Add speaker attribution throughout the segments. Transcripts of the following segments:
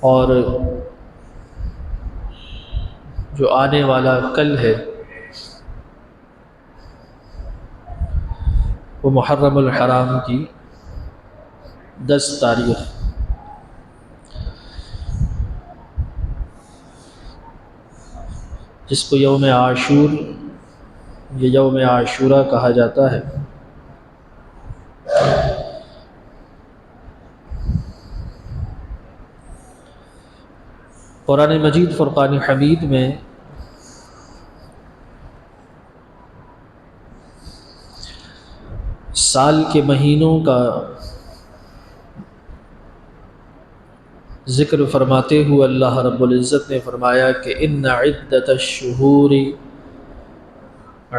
Speaker 1: اور جو آنے والا کل ہے وہ محرم الحرام کی 10 تاریخ، جس کو یوم عاشور یا یوم عاشورہ کہا جاتا ہے۔ قرآن مجید فرقان حمید میں سال کے مہینوں کا ذکر فرماتے ہوئے اللہ رب العزت نے فرمایا کہ ان عدت الشہور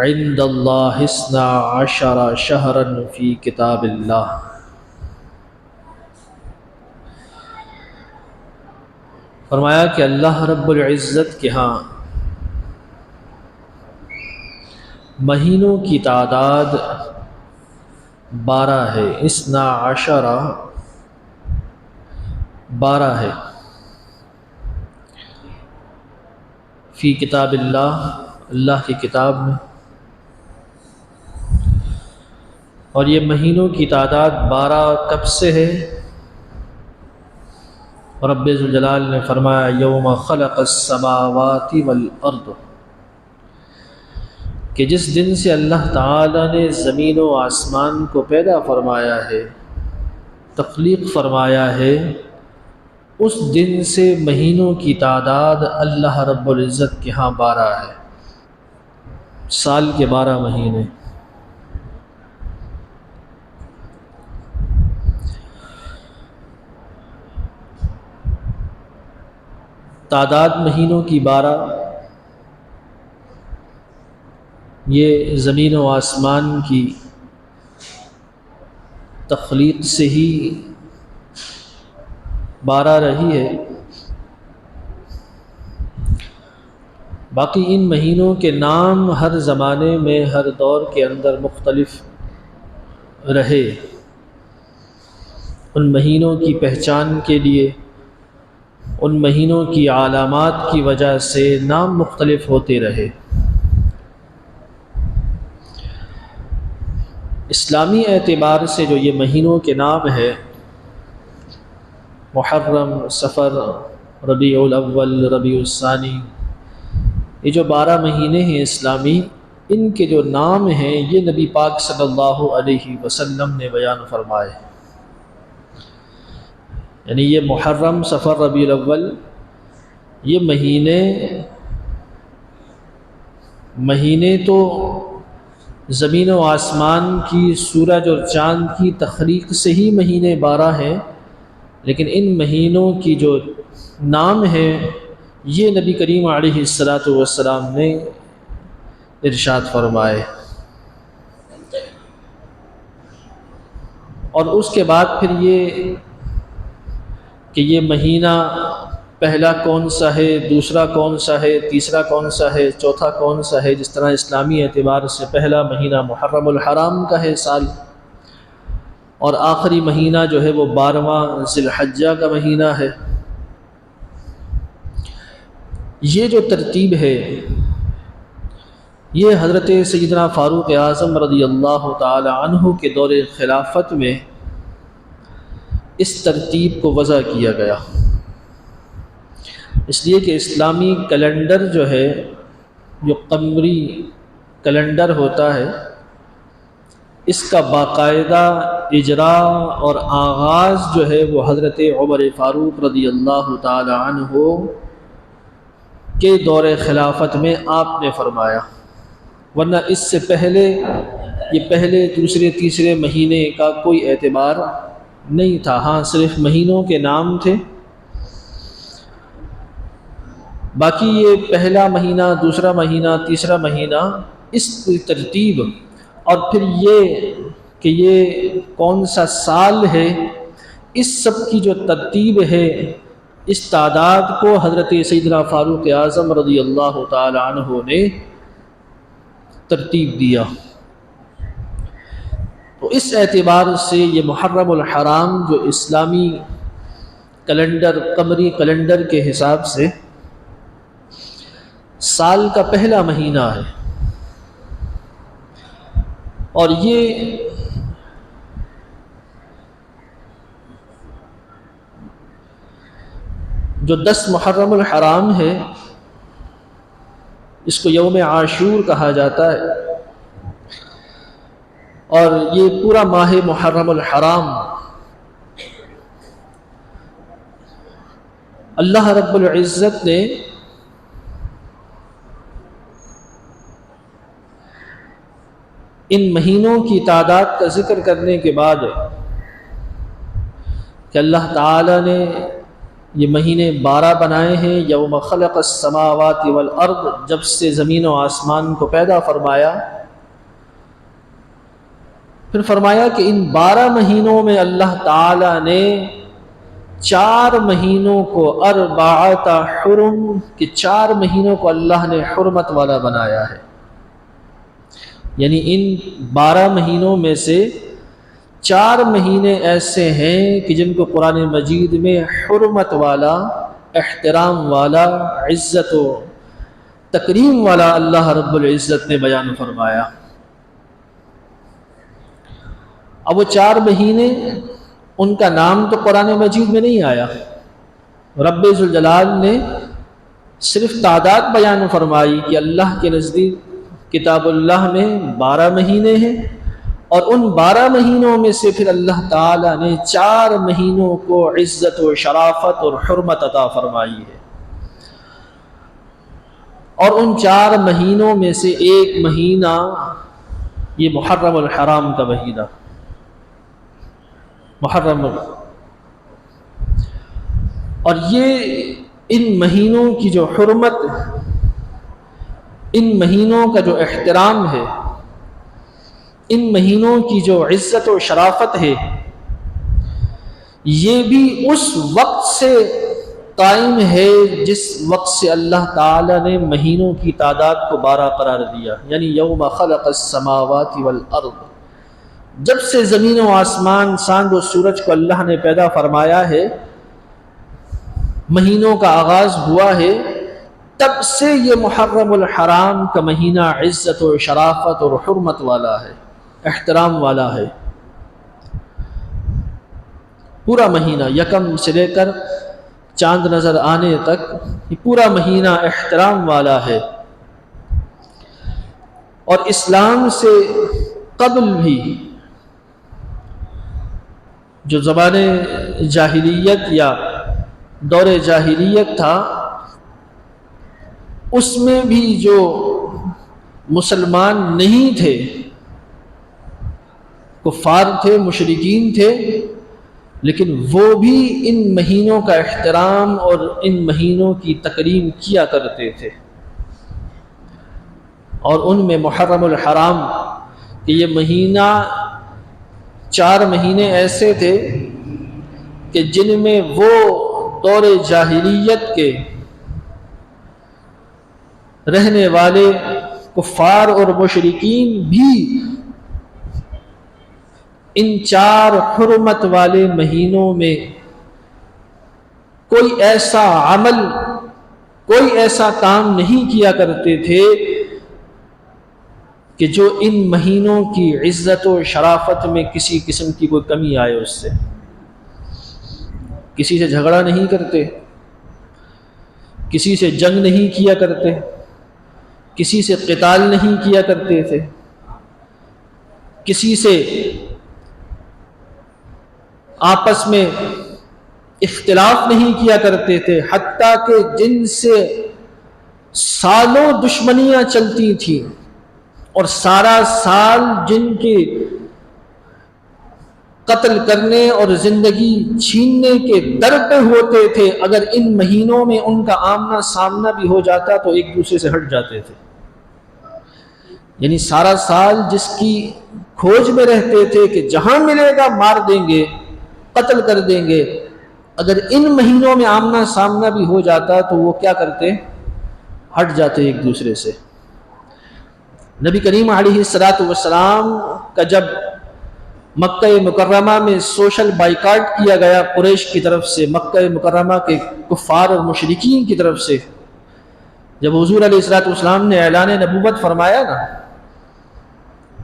Speaker 1: عند اللہ 12 شہرا فی کتاب اللہ۔ فرمایا کہ اللہ رب العزت کے ہاں مہینوں کی تعداد 12 ہے، 12 ہے، فی کتاب اللہ، اللہ کی کتاب میں۔ اور یہ مہینوں کی تعداد 12 کب سے ہے؟ رب ذوالجلال نے فرمایا یوم خلق السماوات والارض، کہ جس دن سے اللہ تعالی نے زمین و آسمان کو پیدا فرمایا ہے، تخلیق فرمایا ہے، اس دن سے مہینوں کی تعداد اللہ رب العزت کے ہاں 12 ہے، سال کے 12 مہینے۔ تعداد مہینوں کی 12 یہ زمین و آسمان کی تخلیق سے ہی 12 رہی ہے۔ باقی ان مہینوں کے نام ہر زمانے میں، ہر دور کے اندر مختلف رہے، ان مہینوں کی پہچان کے لیے، ان مہینوں کی علامات کی وجہ سے نام مختلف ہوتے رہے۔ اسلامی اعتبار سے جو یہ مہینوں کے نام ہے، محرم، صفر، ربیع الاول، ربیع الثانی، یہ جو 12 مہینے ہیں اسلامی، ان کے جو نام ہیں یہ نبی پاک صلی اللہ علیہ وسلم نے بیان فرمائے۔ یعنی یہ محرم، صفر، ربیع الاول، یہ مہینے تو زمین و آسمان کی، سورج اور چاند کی تخلیق سے ہی مہینے 12 ہیں، لیکن ان مہینوں کی جو نام ہیں یہ نبی کریم علیہ السلام نے ارشاد فرمائے۔ اور اس کے بعد پھر یہ کہ یہ مہینہ پہلا کون سا ہے، دوسرا کون سا ہے، تیسرا کون سا ہے، چوتھا کون سا ہے، جس طرح اسلامی اعتبار سے پہلا مہینہ محرم الحرام کا ہے سال، اور آخری مہینہ جو ہے وہ 12واں ذی الحجہ کا مہینہ ہے۔ یہ جو ترتیب ہے یہ حضرت سیدنا فاروق اعظم رضی اللہ تعالی عنہ کے دور خلافت میں اس ترتیب کو وضع کیا گیا، اس لیے کہ اسلامی کیلنڈر جو ہے، جو قمری کیلنڈر ہوتا ہے، اس کا باقاعدہ اجراء اور آغاز جو ہے وہ حضرت عمر فاروق رضی اللہ تعالی عنہ کے دور خلافت میں آپ نے فرمایا، ورنہ اس سے پہلے یہ پہلے، دوسرے، تیسرے مہینے کا کوئی اعتبار نہیں تھا۔ ہاں صرف مہینوں کے نام تھے، باقی یہ پہلا مہینہ، دوسرا مہینہ، تیسرا مہینہ، اس کی ترتیب، اور پھر یہ کہ یہ کون سا سال ہے، اس سب کی جو ترتیب ہے، اس تعداد کو حضرت سیدنا فاروق اعظم رضی اللہ تعالی عنہ نے ترتیب دیا۔ تو اس اعتبار سے یہ محرم الحرام جو اسلامی کیلنڈر قمری کیلنڈر کے حساب سے سال کا پہلا مہینہ ہے، اور یہ جو 10 محرم الحرام ہے اس کو یوم عاشور کہا جاتا ہے، اور یہ پورا ماہ محرم الحرام اللہ رب العزت نے ان مہینوں کی تعداد کا ذکر کرنے کے بعد کہ اللہ تعالی نے یہ مہینے 12 بنائے ہیں، یوم خلق السماوات والارض، جب سے زمین و آسمان کو پیدا فرمایا، پھر فرمایا کہ ان 12 مہینوں میں اللہ تعالی نے 4 مہینوں کو اربعۃ حرم، کہ 4 مہینوں کو اللہ نے حرمت والا بنایا ہے، یعنی ان 12 مہینوں میں سے 4 مہینے ایسے ہیں کہ جن کو قرآن مجید میں حرمت والا، احترام والا، عزت و تکریم والا اللہ رب العزت نے بیان فرمایا۔ اب وہ 4 مہینے، ان کا نام تو قرآن مجید میں نہیں آیا، رب ذوالجلال نے صرف تعداد بیان فرمائی کہ اللہ کے نزدیک کتاب اللہ میں 12 مہینے ہیں، اور ان 12 مہینوں میں سے پھر اللہ تعالیٰ نے 4 مہینوں کو عزت و شرافت اور حرمت عطا فرمائی ہے، اور ان 4 مہینوں میں سے ایک مہینہ یہ محرم الحرام کا مہینہ، محرم، اور یہ ان مہینوں کی جو حرمت، ان مہینوں کا جو احترام ہے، ان مہینوں کی جو عزت و شرافت ہے، یہ بھی اس وقت سے قائم ہے جس وقت سے اللہ تعالی نے مہینوں کی تعداد کو 12 قرار دیا، یعنی یوم خلق السماوات والارض، جب سے زمین و آسمان، چاند و سورج کو اللہ نے پیدا فرمایا ہے، مہینوں کا آغاز ہوا ہے، تب سے یہ محرم الحرام کا مہینہ عزت و شرافت اور حرمت والا ہے، احترام والا ہے۔ پورا مہینہ یکم سے لے کر چاند نظر آنے تک یہ پورا مہینہ احترام والا ہے، اور اسلام سے قبل بھی جو زمان جاہلیت یا دور جاہلیت تھا، اس میں بھی جو مسلمان نہیں تھے، کفار تھے، مشرکین تھے، لیکن وہ بھی ان مہینوں کا احترام اور ان مہینوں کی تکریم کیا کرتے تھے، اور ان میں محرم الحرام کہ یہ مہینہ 4 مہینے ایسے تھے کہ جن میں وہ دور جاہلیت کے رہنے والے کفار اور مشرکین بھی ان 4 حرمت والے مہینوں میں کوئی ایسا عمل، کوئی ایسا کام نہیں کیا کرتے تھے کہ جو ان مہینوں کی عزت و شرافت میں کسی قسم کی کوئی کمی آئے، اس سے کسی سے جھگڑا نہیں کرتے، کسی سے جنگ نہیں کیا کرتے، کسی سے قتال نہیں کیا کرتے تھے، کسی سے آپس میں اختلاف نہیں کیا کرتے تھے، حتیٰ کہ جن سے سالوں دشمنیاں چلتی تھیں اور سارا سال جن کے قتل کرنے اور زندگی چھیننے کے در پہ ہوتے تھے، اگر ان مہینوں میں ان کا آمنا سامنا بھی ہو جاتا تو ایک دوسرے سے ہٹ جاتے تھے، یعنی سارا سال جس کی کھوج میں رہتے تھے کہ جہاں ملے گا مار دیں گے، قتل کر دیں گے، اگر ان مہینوں میں آمنا سامنا بھی ہو جاتا تو وہ کیا کرتے؟ ہٹ جاتے ایک دوسرے سے۔ نبی کریم علیہ الصلوۃ والسلام کا جب مکہ مکرمہ میں سوشل بائیکاٹ کیا گیا قریش کی طرف سے، مکہ مکرمہ کے کفار اور مشرکین کی طرف سے۔ جب حضور علیہ الصلوۃ والسلام نے اعلان نبوت فرمایا نا،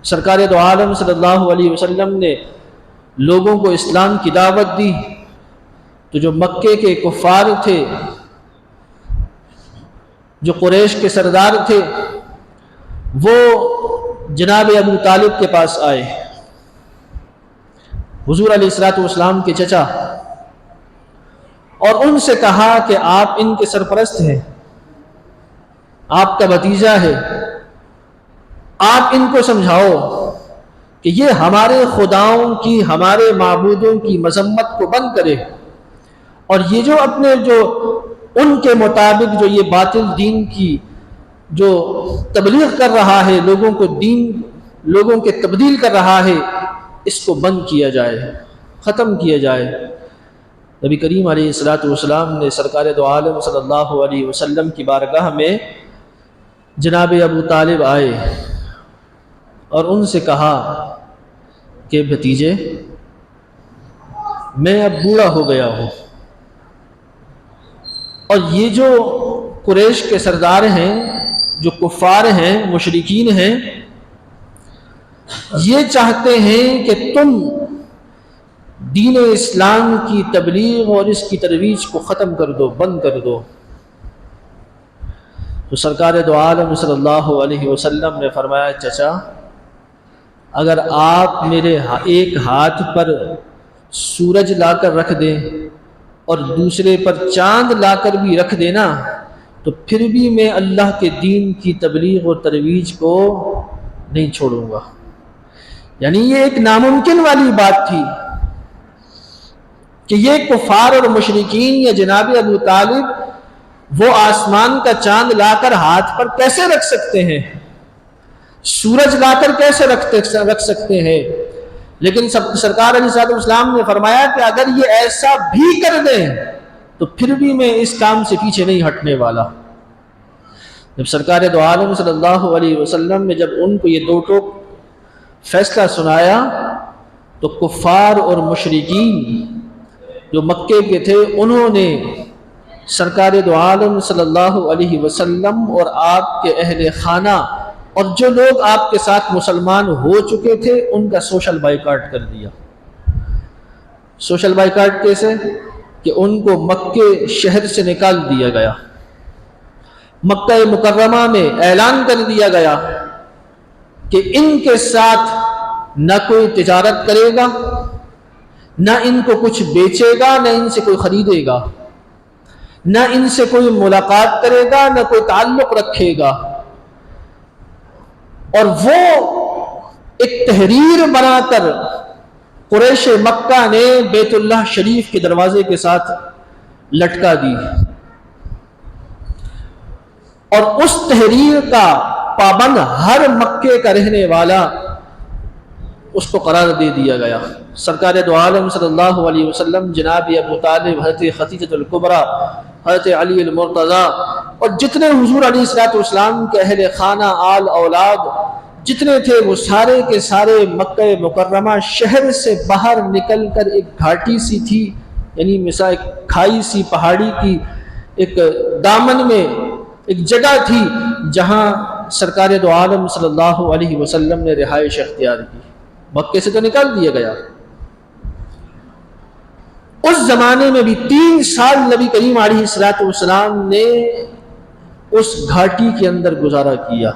Speaker 1: سرکار دو عالم صلی اللہ علیہ وسلم نے لوگوں کو اسلام کی دعوت دی، تو جو مکے کے کفار تھے، جو قریش کے سردار تھے، وہ جناب ابو طالب کے پاس آئے، حضور علیہ الصلوۃ والسلام کے چچا، اور ان سے کہا کہ آپ ان کے سرپرست ہیں، آپ کا بھتیجا ہے، آپ ان کو سمجھاؤ کہ یہ ہمارے خداؤں کی، ہمارے معبودوں کی مذمت کو بند کرے، اور یہ جو اپنے جو ان کے مطابق جو یہ باطل دین کی جو تبلیغ کر رہا ہے، لوگوں کو دین، لوگوں کے تبدیل کر رہا ہے، اس کو بند کیا جائے، ختم کیا جائے۔ نبی کریم علیہ الصلوۃ والسلام نے سرکار دو عالم صلی اللہ علیہ وسلم کی بارگاہ میں جناب ابو طالب آئے اور ان سے کہا کہ بھتیجے، میں اب بوڑھا ہو گیا ہوں، اور یہ جو قریش کے سردار ہیں، جو کفار ہیں، مشرکین ہیں، یہ چاہتے ہیں کہ تم دین اسلام کی تبلیغ اور اس کی ترویج کو ختم کر دو، بند کر دو۔ تو سرکار دو عالم صلی اللہ علیہ وسلم نے فرمایا، چچا، اگر آپ میرے ایک ہاتھ پر سورج لا کر رکھ دیں اور دوسرے پر چاند لا کر بھی رکھ دینا، تو پھر بھی میں اللہ کے دین کی تبلیغ اور ترویج کو نہیں چھوڑوں گا۔ یعنی یہ ایک ناممکن والی بات تھی کہ یہ کفار اور مشرکین یا جناب ابو طالب وہ آسمان کا چاند لا کر ہاتھ پر کیسے رکھ سکتے ہیں، سورج لا کر کیسے رکھ سکتے ہیں؟ لیکن سرکار علیہ الصلوۃ والسلام نے فرمایا کہ اگر یہ ایسا بھی کر دیں تو پھر بھی میں اس کام سے پیچھے نہیں ہٹنے والا۔ جب سرکار دو عالم صلی اللہ علیہ وسلم نے جب ان کو یہ دو ٹوک فیصلہ سنایا، تو کفار اور مشرکین جو مکے کے تھے، انہوں نے سرکار دو عالم صلی اللہ علیہ وسلم اور آپ کے اہل خانہ اور جو لوگ آپ کے ساتھ مسلمان ہو چکے تھے، ان کا سوشل بائیکاٹ کر دیا۔ سوشل بائیکاٹ کیسے؟ کہ ان کو مکے شہر سے نکال دیا گیا، مکہ مکرمہ میں اعلان کر دیا گیا کہ ان کے ساتھ نہ کوئی تجارت کرے گا، نہ ان کو کچھ بیچے گا، نہ ان سے کوئی خریدے گا، نہ ان سے کوئی ملاقات کرے گا، نہ کوئی تعلق رکھے گا۔ اور وہ ایک تحریر بنا کر قریش مکہ نے بیت اللہ شریف کے دروازے کے ساتھ لٹکا دی، اور اس تحریر کا پابند ہر مکے کا رہنے والا اس کو قرار دے دیا گیا۔ سرکار دو عالم صلی اللہ علیہ وسلم، جناب ابو طالب، حضرت خدیجہ الکبریٰ، حضرت علی المرتضیٰ، اور جتنے حضور علیہ الصلوۃ والسلام کے اہل خانہ، آل اولاد جتنے تھے، وہ سارے کے سارے مکہ مکرمہ شہر سے باہر نکل کر ایک گھاٹی سی تھی، یعنی مثال ایک کھائی سی پہاڑی کی ایک دامن میں ایک جگہ تھی جہاں سرکار دو عالم صلی اللہ علیہ وسلم نے رہائش اختیار کی۔ مکے سے تو نکال دیا گیا۔ اس زمانے میں بھی 3 سال نبی کریم علیہ الصلوۃ والسلام نے اس گھاٹی کے اندر گزارا کیا۔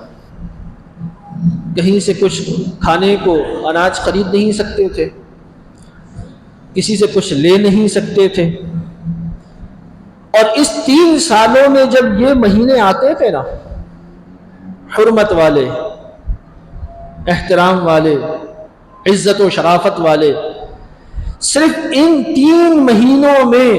Speaker 1: کہیں سے کچھ کھانے کو اناج خرید نہیں سکتے تھے، کسی سے کچھ لے نہیں سکتے تھے، اور اس 3 سالوں میں جب یہ مہینے آتے تھے نا، حرمت والے، احترام والے، عزت و شرافت والے، صرف ان 3 مہینوں میں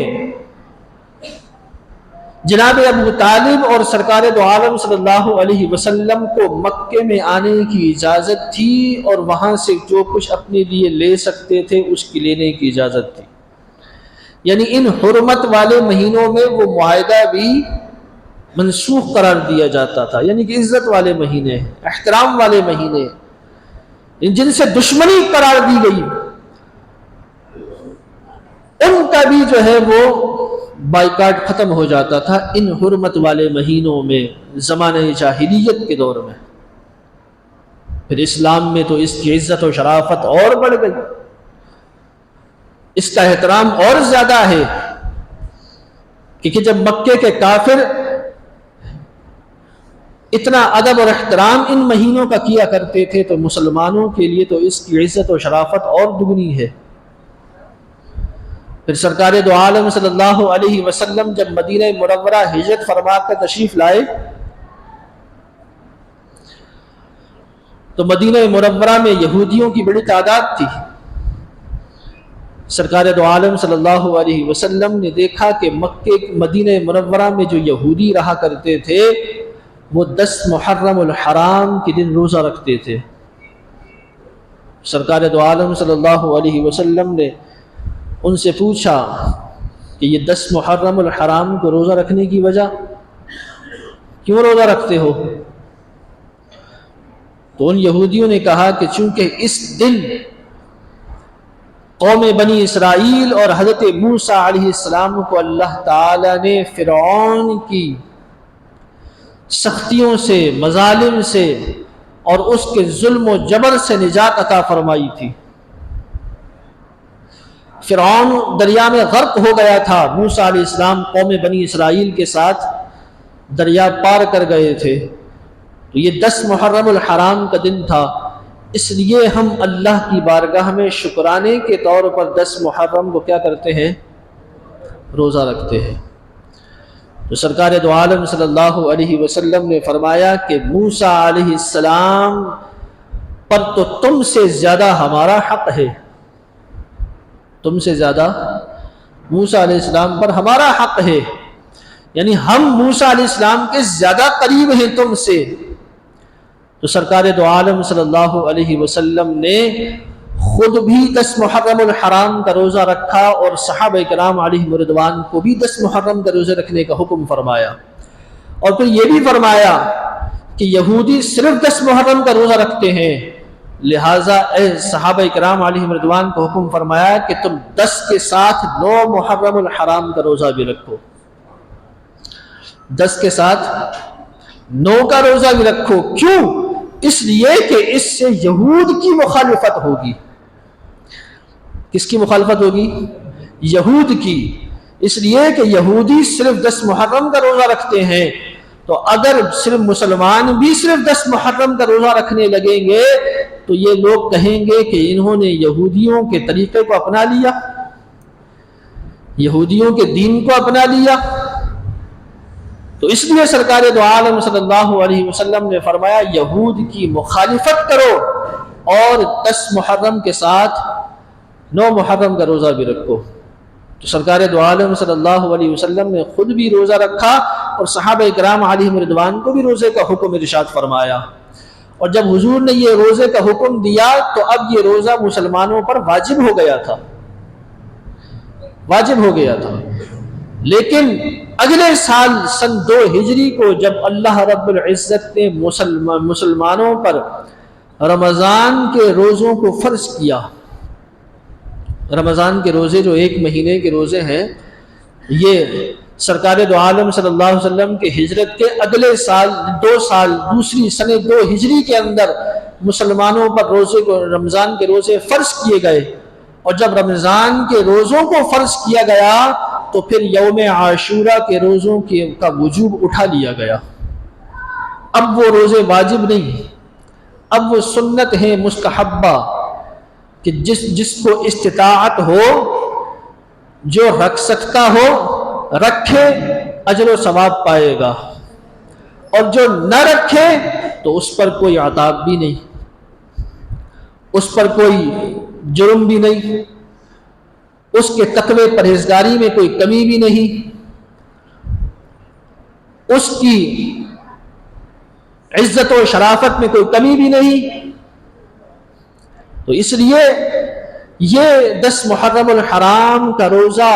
Speaker 1: جناب ابو طالب اور سرکار دو عالم صلی اللہ علیہ وسلم کو مکے میں آنے کی اجازت تھی، اور وہاں سے جو کچھ اپنے لیے لے سکتے تھے اس کی لینے کی اجازت تھی۔ یعنی ان حرمت والے مہینوں میں وہ معاہدہ بھی منسوخ قرار دیا جاتا تھا، یعنی کہ عزت والے مہینے، احترام والے مہینے، جن سے دشمنی قرار دی گئی، ان کا بھی جو ہے وہ بائیکاٹ ختم ہو جاتا تھا ان حرمت والے مہینوں میں زمانہ جاہلیت کے دور میں۔ پھر اسلام میں تو اس کی عزت و شرافت اور بڑھ گئی، اس کا احترام اور زیادہ ہے، کیونکہ جب مکے کے کافر اتنا ادب اور احترام ان مہینوں کا کیا کرتے تھے تو مسلمانوں کے لیے تو اس کی عزت و شرافت اور دگنی ہے۔ پھر سرکار دو عالم صلی اللہ علیہ وسلم جب مدینہ منورہ ہجرت فرما کر تشریف لائے تو مدینہ منورہ میں یہودیوں کی بڑی تعداد تھی۔ سرکار دو عالم صلی اللہ علیہ وسلم نے دیکھا کہ مکے مدینہ منورہ میں جو یہودی رہا کرتے تھے وہ 10 محرم الحرام کے دن روزہ رکھتے تھے۔ سرکار دو عالم صلی اللہ علیہ وسلم نے ان سے پوچھا کہ یہ 10 محرم الحرام کو روزہ رکھنے کی وجہ کیوں روزہ رکھتے ہو؟ تو ان یہودیوں نے کہا کہ چونکہ اس دن قوم بنی اسرائیل اور حضرت موسیٰ علیہ السلام کو اللہ تعالی نے فرعون کی سختیوں سے، مظالم سے اور اس کے ظلم و جبر سے نجات عطا فرمائی تھی۔ فرعون دریا میں غرق ہو گیا تھا، موسیٰ علیہ السلام قوم بنی اسرائیل کے ساتھ دریا پار کر گئے تھے، تو یہ 10 محرم الحرام کا دن تھا، اس لیے ہم اللہ کی بارگاہ میں شکرانے کے طور پر 10 محرم کو کیا کرتے ہیں؟ روزہ رکھتے ہیں۔ تو سرکار دو عالم صلی اللہ علیہ وسلم نے فرمایا کہ موسیٰ علیہ السلام پر تو تم سے زیادہ ہمارا حق ہے، تم سے زیادہ موسیٰ علیہ السلام پر ہمارا حق ہے، یعنی ہم موسیٰ علیہ السلام کے زیادہ قریب ہیں تم سے۔ تو سرکار دو عالم صلی اللہ علیہ وسلم نے خود بھی 10 محرم الحرام کا روزہ رکھا اور صحابہ کرام علیہم رضوان کو بھی 10 محرم کا روزہ رکھنے کا حکم فرمایا، اور پھر یہ بھی فرمایا کہ یہودی صرف 10 محرم کا روزہ رکھتے ہیں، لہٰذا اے صحابہ کرام علیہم رضوان کو حکم فرمایا کہ تم 10 کے ساتھ 9 محرم الحرام کا روزہ بھی رکھو، 10 کے ساتھ 9 کا روزہ بھی رکھو۔ کیوں؟ اس لیے کہ اس سے یہود کی مخالفت ہوگی۔ کس کی مخالفت ہوگی؟ یہود کی۔ اس لیے کہ یہودی صرف 10 محرم کا روزہ رکھتے ہیں، تو اگر صرف مسلمان بھی صرف 10 محرم کا روزہ رکھنے لگیں گے تو یہ لوگ کہیں گے کہ انہوں نے یہودیوں کے طریقے کو اپنا لیا، یہودیوں کے دین کو اپنا لیا۔ تو اس لیے سرکار دو عالم صلی اللہ علیہ وسلم نے فرمایا یہود کی مخالفت کرو اور 10 محرم کے ساتھ 9 محرم کا روزہ بھی رکھو۔ تو سرکار دو عالم صلی اللہ علیہ وسلم نے خود بھی روزہ رکھا اور صحابہ کرام علیہم رضوان کو بھی روزے کا حکم ارشاد فرمایا، اور جب حضور نے یہ روزے کا حکم دیا تو اب یہ روزہ مسلمانوں پر واجب ہو گیا تھا، واجب ہو گیا تھا۔ لیکن اگلے سال سن 2 ہجری کو جب اللہ رب العزت نے مسلمانوں پر رمضان کے روزوں کو فرض کیا، رمضان کے روزے جو 1 مہینے کے روزے ہیں، یہ سرکار دو عالم صلی اللہ علیہ وسلم کے ہجرت کے اگلے سال 2 سال دوسری سنہ 2 ہجری کے اندر مسلمانوں پر روزے کو رمضان کے روزے فرض کیے گئے، اور جب رمضان کے روزوں کو فرض کیا گیا تو پھر یوم عاشورہ کے روزوں کا وجوب اٹھا لیا گیا۔ اب وہ روزے واجب نہیں، اب وہ سنت ہیں مستحبہ، کہ جس کو استطاعت ہو، جو رکھ سکتا ہو رکھے، اجر و ثواب پائے گا، اور جو نہ رکھے تو اس پر کوئی عذاب بھی نہیں، اس پر کوئی جرم بھی نہیں، اس کے تقوی پرہیزگاری میں کوئی کمی بھی نہیں، اس کی عزت و شرافت میں کوئی کمی بھی نہیں۔ تو اس لیے یہ 10 محرم الحرام کا روزہ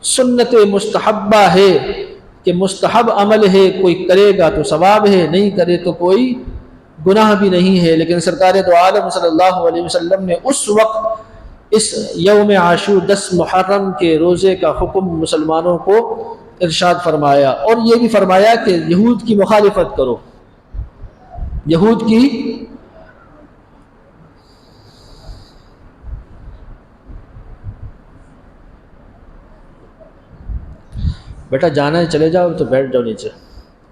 Speaker 1: سنت مستحبہ ہے، کہ مستحب عمل ہے، کوئی کرے گا تو ثواب ہے، نہیں کرے تو کوئی گناہ بھی نہیں ہے۔ لیکن سرکار دو عالم صلی اللہ علیہ وسلم نے اس وقت اس یوم عاشور 10 محرم کے روزے کا حکم مسلمانوں کو ارشاد فرمایا، اور یہ بھی فرمایا کہ یہود کی مخالفت کرو، یہود کی بیٹا جانا ہے چلے جاؤ، تو بیٹھ جاؤ نیچے،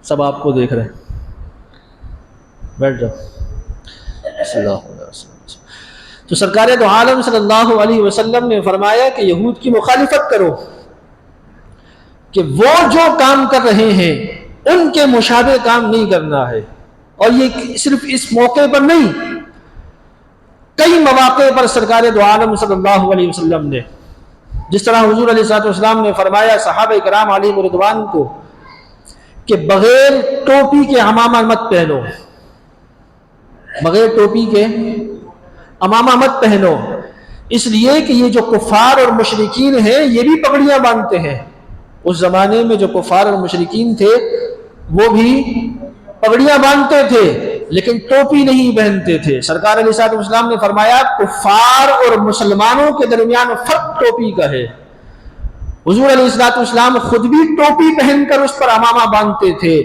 Speaker 1: سب آپ کو دیکھ رہے ہیں، بیٹھ جاؤ۔ صلی اللہ علیہ وسلم۔ تو سرکار دو عالم صلی اللہ علیہ وسلم نے فرمایا کہ یہود کی مخالفت کرو، کہ وہ جو کام کر رہے ہیں ان کے مشابہ کام نہیں کرنا ہے، اور یہ صرف اس موقع پر نہیں، کئی مواقع پر سرکار دو عالم صلی اللہ علیہ وسلم نے، جس طرح حضور علیہ السلام نے فرمایا صحابہ کرام علیہ رضوان کو کہ بغیر ٹوپی کے عمامہ مت پہنو، بغیر ٹوپی کے عمامہ مت پہنو، اس لیے کہ یہ جو کفار اور مشرکین ہیں یہ بھی پگڑیاں باندھتے ہیں۔ اس زمانے میں جو کفار اور مشرکین تھے وہ بھی پگڑیاں باندھتے تھے لیکن ٹوپی نہیں پہنتے تھے۔ سرکار علیہ السلام نے فرمایا کفار اور مسلمانوں کے درمیان فرق ٹوپی کا ہے۔ حضور علیہ السلام خود بھی ٹوپی پہن کر اس پر عمامہ باندھتے تھے،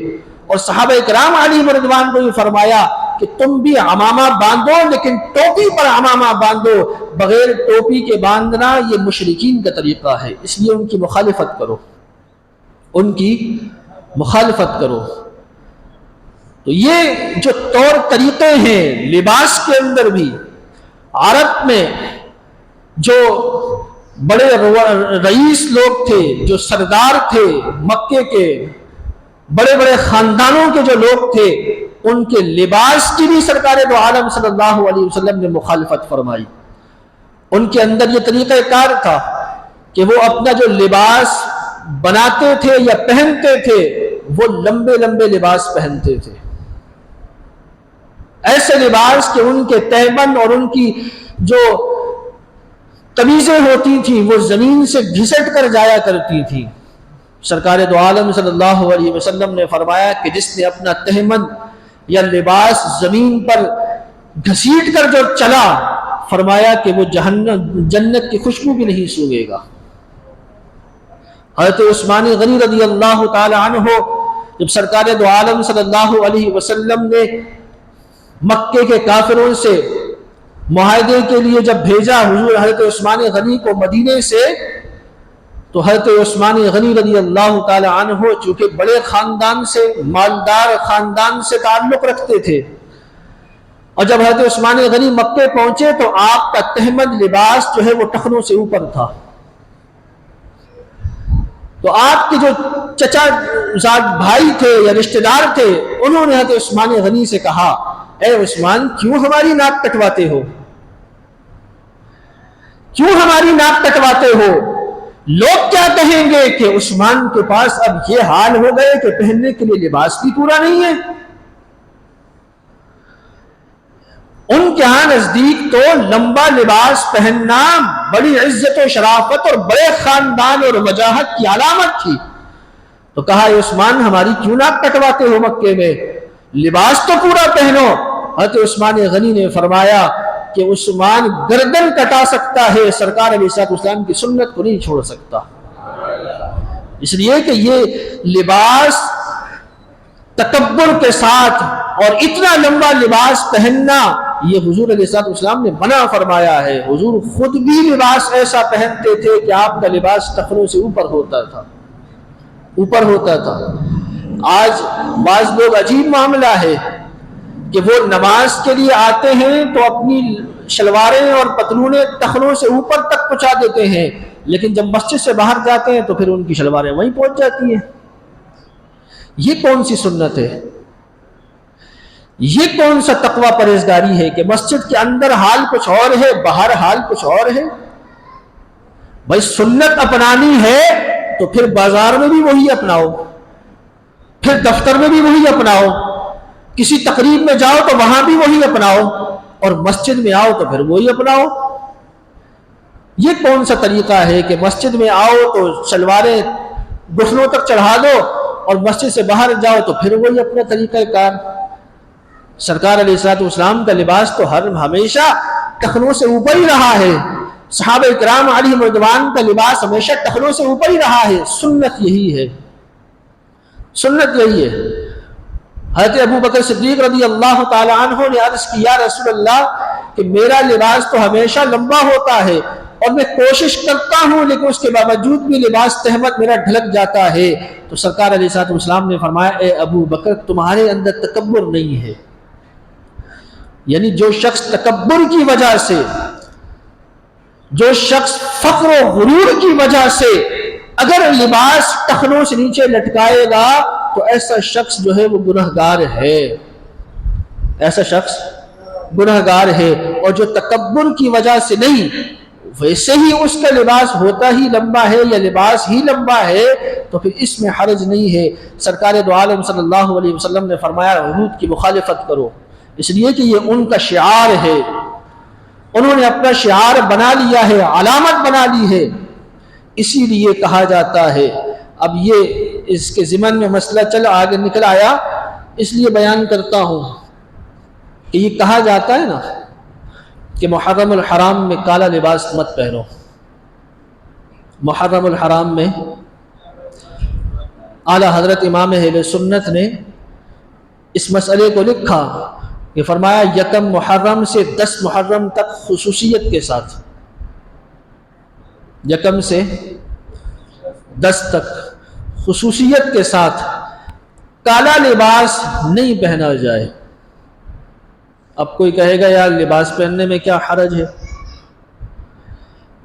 Speaker 1: اور صحابہ کرام علیہ رضوان کو بھی فرمایا کہ تم بھی عمامہ باندھو لیکن ٹوپی پر عمامہ باندھو، بغیر ٹوپی کے باندھنا یہ مشرکین کا طریقہ ہے، اس لیے ان کی مخالفت کرو، ان کی مخالفت کرو۔ تو یہ جو طور طریقے ہیں لباس کے اندر بھی، عرب میں جو بڑے رئیس لوگ تھے، جو سردار تھے مکے کے، بڑے بڑے خاندانوں کے جو لوگ تھے، ان کے لباس کی بھی سرکار دو عالم صلی اللہ علیہ وسلم نے مخالفت فرمائی۔ ان کے اندر یہ طریقہ کار تھا کہ وہ اپنا جو لباس بناتے تھے یا پہنتے تھے وہ لمبے لمبے لباس پہنتے تھے، ایسے لباس کہ ان کے تیمن اور ان کی جو قمیضیں ہوتی تھیں وہ زمین سے گھسٹ کر جایا کرتی تھی۔ سرکار دو عالم صلی اللہ علیہ وسلم نے فرمایا کہ جس نے اپنا تہمن یا لباس زمین پر گھسیٹ کر جو چلا، فرمایا کہ وہ جنت کی خوشبو بھی نہیں سونگے گا۔ حضرت عثمان غنی رضی اللہ تعالی عنہ جب سرکار دو عالم صلی اللہ علیہ وسلم نے مکے کے کافروں سے معاہدے کے لیے جب بھیجا حضور حضرت عثمان غنی کو مدینے سے، تو حضرت عثمان غنی رضی اللہ تعالی عنہ چونکہ بڑے خاندان سے، مالدار خاندان سے تعلق رکھتے تھے، اور جب حضرت عثمان غنی مکے پہنچے تو آپ کا تہمد لباس جو ہے وہ ٹخنوں سے اوپر تھا۔ تو آپ کے جو چچا زاد بھائی تھے یا رشتہ دار تھے، انہوں نے حضرت عثمان غنی سے کہا اے عثمان کیوں ہماری ناک کٹواتے ہو، کیوں ہماری ناک کٹواتے ہو؟ لوگ کیا کہیں گے کہ عثمان کے پاس اب یہ حال ہو گئے کہ پہننے کے لیے لباس بھی پورا نہیں ہے۔ ان کے ہاں نزدیک تو لمبا لباس پہننا بڑی عزت و شرافت اور بڑے خاندان اور وجاہت کی علامت تھی۔ تو کہا عثمان ہماری کیوں ناک کٹواتے ہو مکے میں، لباس تو پورا پہنو۔ حضرت عثمان غنی نے فرمایا کہ عثمان گردن کٹا سکتا ہے، سرکار علیہ السلام کی سنت کو نہیں چھوڑ سکتا، اس لیے کہ یہ لباس تکبر کے ساتھ اور اتنا لمبا لباس پہننا یہ حضور علیہ السلام نے منع فرمایا ہے۔ حضور خود بھی لباس ایسا پہنتے تھے کہ آپ کا لباس ٹخنوں سے اوپر ہوتا تھا، اوپر ہوتا تھا۔ آج بعض لوگ عجیب معاملہ ہے کہ وہ نماز کے لیے آتے ہیں تو اپنی شلواریں اور پتلونیں ٹخنوں سے اوپر تک پہنچا دیتے ہیں، لیکن جب مسجد سے باہر جاتے ہیں تو پھر ان کی شلواریں وہیں پہنچ جاتی ہیں۔ یہ کون سی سنت ہے؟ یہ کون سا تقوی پرہیزگاری ہے کہ مسجد کے اندر حال کچھ اور ہے، باہر حال کچھ اور ہے؟ بھائی سنت اپنانی ہے تو پھر بازار میں بھی وہی اپناؤ، پھر دفتر میں بھی وہی اپناؤ، کسی تقریب میں جاؤ تو وہاں بھی وہی اپناؤ، اور مسجد میں آؤ تو پھر وہی اپناؤ۔ یہ کون سا طریقہ ہے کہ مسجد میں آؤ تو شلواریں گھٹنوں تک چڑھا دو اور مسجد سے باہر جاؤ تو پھر وہی اپنا طریقہ کار؟ سرکار علیہ السلام کا لباس تو ہمیشہ ٹخنوں سے اوپر ہی رہا ہے، صحابہ کرام علیہم رضوان کا لباس ہمیشہ ٹخنوں سے اوپر ہی رہا ہے. سنت یہی ہے، سنت یہی ہے. حضرت ابو بکر صدیق رضی اللہ تعالی عنہ نے عرض کی یا رسول اللہ کہ میرا لباس تو ہمیشہ لمبا ہوتا ہے اور میں کوشش کرتا ہوں لیکن اس کے باوجود بھی لباس تہمت میرا ڈھلک جاتا ہے. تو سرکار علیہ الصلوۃ والسلام نے فرمایا اے ابو بکر تمہارے اندر تکبر نہیں ہے. یعنی جو شخص تکبر کی وجہ سے، جو شخص فخر و غرور کی وجہ سے اگر لباس ٹخنوں سے نیچے لٹکائے گا تو ایسا شخص جو ہے وہ گنہگار ہے، ایسا شخص گنہگار ہے. اور جو تکبر کی وجہ سے نہیں، ویسے ہی اس کا لباس ہوتا ہی لمبا ہے یا لباس ہی لمبا ہے تو پھر اس میں حرج نہیں ہے. سرکار دو عالم صلی اللہ علیہ وسلم نے فرمایا یہود کی مخالفت کرو، اس لیے کہ یہ ان کا شعار ہے، انہوں نے اپنا شعار بنا لیا ہے، علامت بنا لی ہے، اسی لیے کہا جاتا ہے. اب یہ اس کے ضمن میں مسئلہ چل آگے نکل آیا، اس لیے بیان کرتا ہوں کہ یہ کہا جاتا ہے نا کہ محرم الحرام میں کالا لباس مت پہنو. محرم الحرام میں اعلی حضرت امام اہل سنت نے اس مسئلے کو لکھا کہ فرمایا یکم محرم سے 10 محرم تک خصوصیت کے ساتھ، یکم سے 10 تک خصوصیت کے ساتھ کالا لباس نہیں پہنا جائے. اب کوئی کہے گا یار لباس پہننے میں کیا حرج ہے،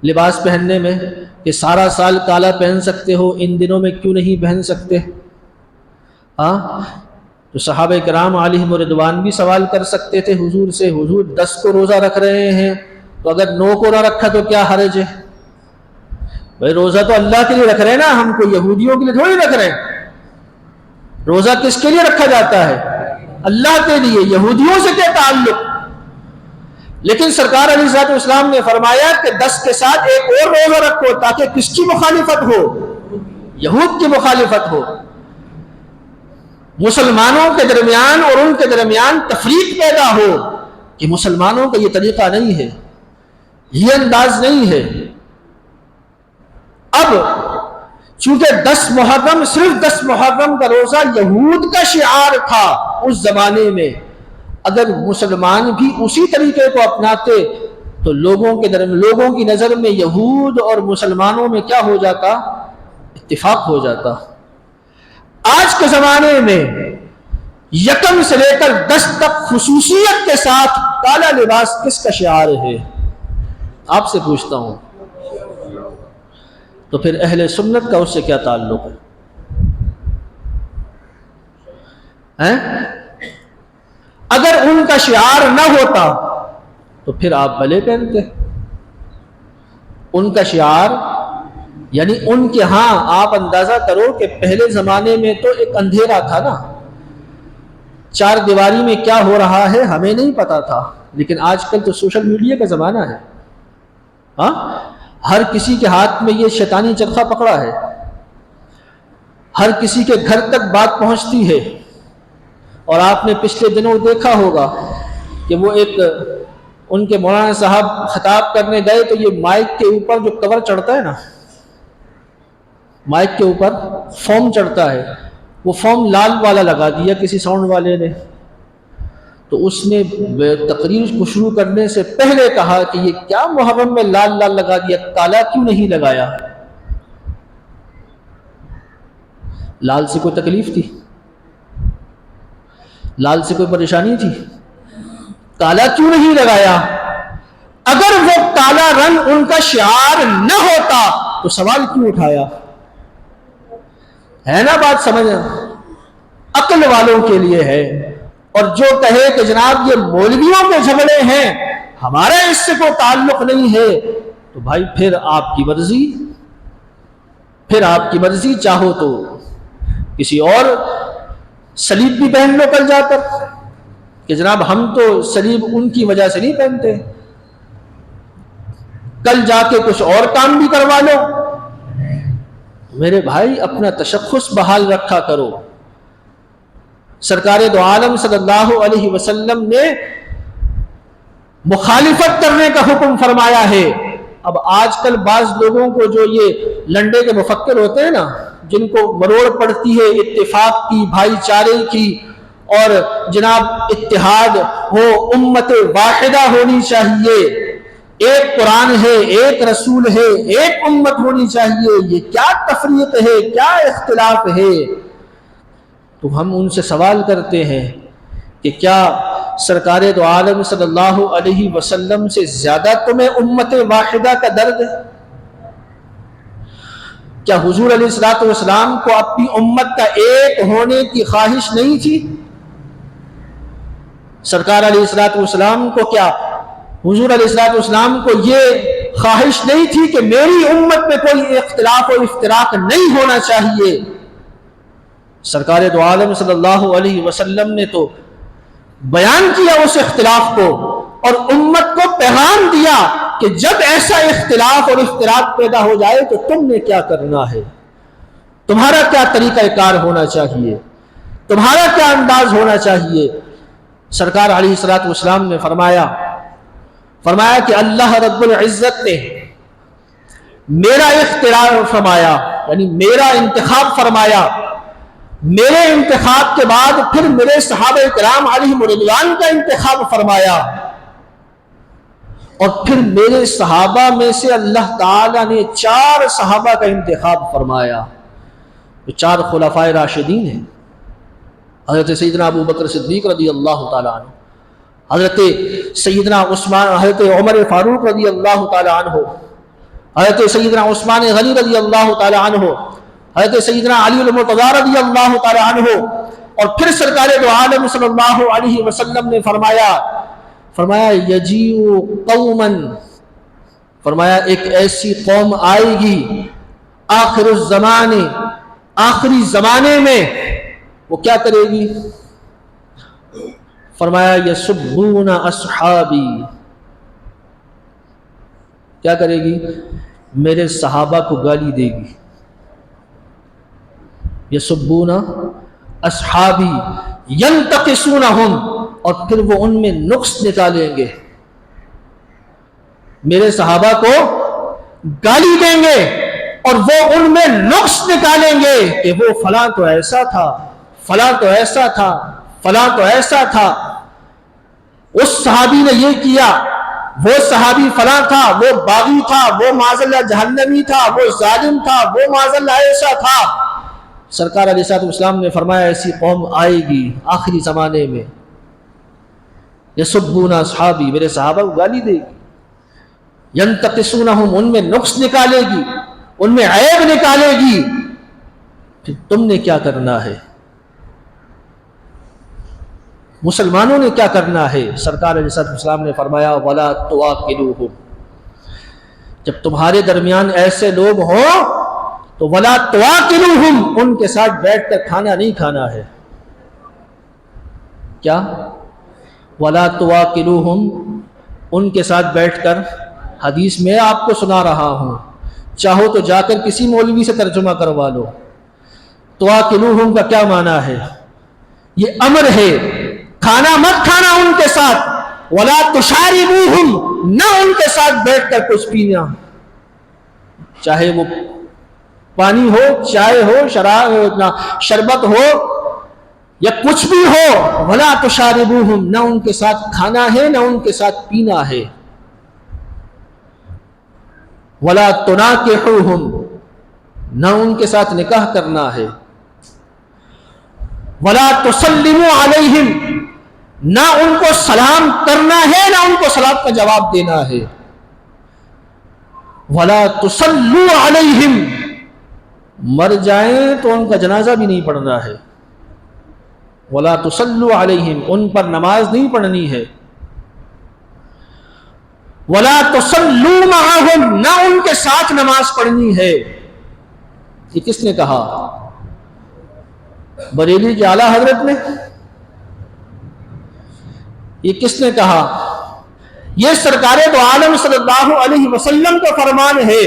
Speaker 1: لباس پہننے میں کہ سارا سال کالا پہن سکتے ہو، ان دنوں میں کیوں نہیں پہن سکتے؟ ہاں تو صحابہ کرام علیہم رضوان بھی سوال کر سکتے تھے حضور سے، حضور 10 کو روزہ رکھ رہے ہیں تو اگر 9 کو نہ رکھا تو کیا حرج ہے؟ بھائی روزہ تو اللہ کے لیے رکھ رہے ہیں نا، ہم کو یہودیوں کے لیے تھوڑی رکھ رہے ہیں. روزہ کس کے لیے رکھا جاتا ہے؟ اللہ کے لیے. یہودیوں سے کیا تعلق؟ لیکن سرکار علیہ الصلوۃ والسلام نے فرمایا کہ 10 کے ساتھ ایک اور روزہ رکھو تاکہ کس کی مخالفت ہو؟ یہود کی مخالفت ہو. مسلمانوں کے درمیان اور ان کے درمیان تفریق پیدا ہو کہ مسلمانوں کا یہ طریقہ نہیں ہے، یہ انداز نہیں ہے. اب چونکہ 10 محرم صرف 10 محرم کا روزہ یہود کا شعار تھا اس زمانے میں، اگر مسلمان بھی اسی طریقے کو اپناتے تو لوگوں کی نظر میں یہود اور مسلمانوں میں کیا ہو جاتا؟ اتفاق ہو جاتا. آج کے زمانے میں یکم سے لے کر 10 تک خصوصیت کے ساتھ کالا لباس کس کا شعار ہے؟ آپ سے پوچھتا ہوں. تو پھر اہل سنت کا اس سے کیا تعلق ہے؟ اگر ان کا شعار نہ ہوتا تو پھر آپ بھلے پہنتے. ان کا شعار یعنی ان کے ہاں آپ اندازہ کرو کہ پہلے زمانے میں تو ایک اندھیرا تھا نا، 4 دیواری میں کیا ہو رہا ہے ہمیں نہیں پتا تھا، لیکن آج کل تو سوشل میڈیا کا زمانہ ہے. ہاں ہر کسی کے ہاتھ میں یہ شیطانی چرخہ پکڑا ہے، ہر کسی کے گھر تک بات پہنچتی ہے. اور آپ نے پچھلے دنوں دیکھا ہوگا کہ وہ ایک ان کے مولانا صاحب خطاب کرنے گئے تو یہ مائک کے اوپر جو کور چڑھتا ہے نا، مائک کے اوپر فوم چڑھتا ہے، وہ فوم لال والا لگا دیا کسی ساؤنڈ والے نے. تو اس نے تقریر کو شروع کرنے سے پہلے کہا کہ یہ کیا محرم میں لال لال لگا دیا، کالا کیوں نہیں لگایا؟ لال سے کوئی تکلیف تھی؟ لال سے کوئی پریشانی تھی؟ کالا کیوں نہیں لگایا؟ اگر وہ کالا رنگ ان کا شعار نہ ہوتا تو سوال کیوں اٹھایا؟ ہے نا بات سمجھ؟ عقل والوں کے لیے ہے. اور جو کہے کہ جناب یہ مولویوں کے جھگڑے ہیں ہمارا اس سے کوئی تعلق نہیں ہے، تو بھائی پھر آپ کی مرضی، پھر آپ کی مرضی. چاہو تو کسی اور صلیب بھی پہن لو کل جا کر کہ جناب ہم تو صلیب ان کی وجہ سے نہیں پہنتے، کل جا کے کچھ اور کام بھی کروا لو. میرے بھائی اپنا تشخص بحال رکھا کرو. سرکار دو عالم صلی اللہ علیہ وسلم نے مخالفت کرنے کا حکم فرمایا ہے. اب آج کل بعض لوگوں کو جو یہ لنڈے کے مفکر ہوتے ہیں نا، جن کو مروڑ پڑتی ہے اتفاق کی، بھائی چارے کی، اور جناب اتحاد ہو، امت واحدہ ہونی چاہیے، ایک قرآن ہے، ایک رسول ہے، ایک امت ہونی چاہیے، یہ کیا تفریق ہے، کیا اختلاف ہے؟ تو ہم ان سے سوال کرتے ہیں کہ کیا سرکار دو عالم صلی اللہ علیہ وسلم سے زیادہ تمہیں امت واحدہ کا درد ہے؟ کیا حضور علیہ الصلوۃ والسلام کو اپنی امت کا ایک ہونے کی خواہش نہیں تھی؟ سرکار علیہ الصلوۃ والسلام کو کیا حضور علیہ الصلوۃ والسلام کو یہ خواہش نہیں تھی کہ میری امت میں کوئی اختلاف و افتراق نہیں ہونا چاہیے؟ سرکار دو عالم صلی اللہ علیہ وسلم نے تو بیان کیا اس اختلاف کو، اور امت کو پیغام دیا کہ جب ایسا اختلاف اور افتراق پیدا ہو جائے تو تم نے کیا کرنا ہے، تمہارا کیا طریقہ کار ہونا چاہیے، تمہارا کیا انداز ہونا چاہیے۔ سرکار علیہ الصلوۃ والسلام نے فرمایا کہ اللہ رب العزت نے میرا اختیار فرمایا، یعنی میرا انتخاب فرمایا، میرے انتخاب کے بعد پھر میرے صحابہ کرام علیہم رضوان کا انتخاب فرمایا، اور پھر میرے صحابہ میں سے اللہ تعالیٰ نے 4 صحابہ کا انتخاب فرمایا، جو 4 خلفائے راشدین ہیں، حضرت سیدنا ابو بکر صدیق رضی اللہ تعالیٰ عنہ، حضرت سیدنا عثمان، حضرت عمر فاروق رضی اللہ تعالیٰ عنہ، حضرت سیدنا عثمان غنی رضی اللہ تعالیٰ عنہ، حضرت سیدنا علی المرتضیٰ رضی اللہ تعالیٰ عنہ، اور پھر سرکار دو عالم صلی اللہ علیہ وسلم نے فرمایا یجیء قوما، فرمایا ایک ایسی قوم آئے گی آخر الزمان، آخری زمانے میں، وہ کیا کرے گی؟ فرمایا یسبون اصحابی، کیا کرے گی؟ میرے صحابہ کو گالی دے گی۔ یسبون اصحابی ینتقصونہم، اور پھر وہ ان میں نقص نکالیں گے، میرے صحابہ کو گالی دیں گے اور وہ ان میں نقص نکالیں گے کہ وہ فلاں تو ایسا تھا، فلاں تو ایسا تھا، فلاں تو ایسا تھا، اس صحابی نے یہ کیا، وہ صحابی فلاں تھا، وہ باغی تھا، وہ معاذ اللہ جہنمی تھا، وہ ظالم تھا، وہ معاذ اللہ ایسا تھا۔ سرکار علیہ الصلوۃ والسلام نے فرمایا ایسی قوم آئے گی آخری زمانے میں، یسبون اصحابی، میرے صحابہ کو گالی دے گی، ینتقصونہم، ان میں نقص نکالے گی، ان میں عیب نکالے گی، پھر تم نے کیا کرنا ہے، مسلمانوں نے کیا کرنا ہے؟ سرکار علیہ الصلوۃ والسلام نے فرمایا وَلَا تُوَاقِلُوهُمْ، جب تمہارے درمیان ایسے لوگ ہوں تو وَلَا تُوَاقِلُوهُمْ، ان کے ساتھ بیٹھ کر کھانا نہیں کھانا ہے۔ کیا؟ وَلَا تُوَاقِلُوهُمْ، ان کے ساتھ بیٹھ کر، حدیث میں آپ کو سنا رہا ہوں، چاہو تو جا کر کسی مولوی سے ترجمہ کروا لو۔ تُوَاقِلُوهُمْ کا کیا معنی ہے؟ یہ امر ہے، کھانا مت کھانا ان کے ساتھ، وَلَا تُشَارِبُوهُمْ، نہ ان کے ساتھ بیٹھ کر کچھ پینا، چاہے وہ پانی ہو، چائے ہو، شربت ہو یا کچھ بھی ہو، وَلَا تُشَارِبُوهُمْ، نہ ان کے ساتھ کھانا ہے نہ ان کے ساتھ پینا ہے۔ وَلَا تُنَاكِحُوهُمْ، نہ ان کے ساتھ نکاح کرنا ہے۔ وَلَا تُسَلِّمُوا عَلَيْهِمْ، نہ ان کو سلام کرنا ہے نہ ان کو سلام کا جواب دینا ہے۔ وَلَا تُصَلُّوا عَلَيْهِمْ، مر جائیں تو ان کا جنازہ بھی نہیں پڑھنا ہے۔ وَلَا تُصَلُّوا عَلَيْهِمْ، ان پر نماز نہیں پڑھنی ہے۔ وَلَا تُصَلُّوا مَعَهُمْ، نہ ان کے ساتھ نماز پڑھنی ہے۔ یہ کس نے کہا؟ بریلی کے اعلیٰ حضرت نے؟ یہ کس نے کہا؟ یہ سرکار دو عالم صلی اللہ علیہ وسلم کا فرمان ہے۔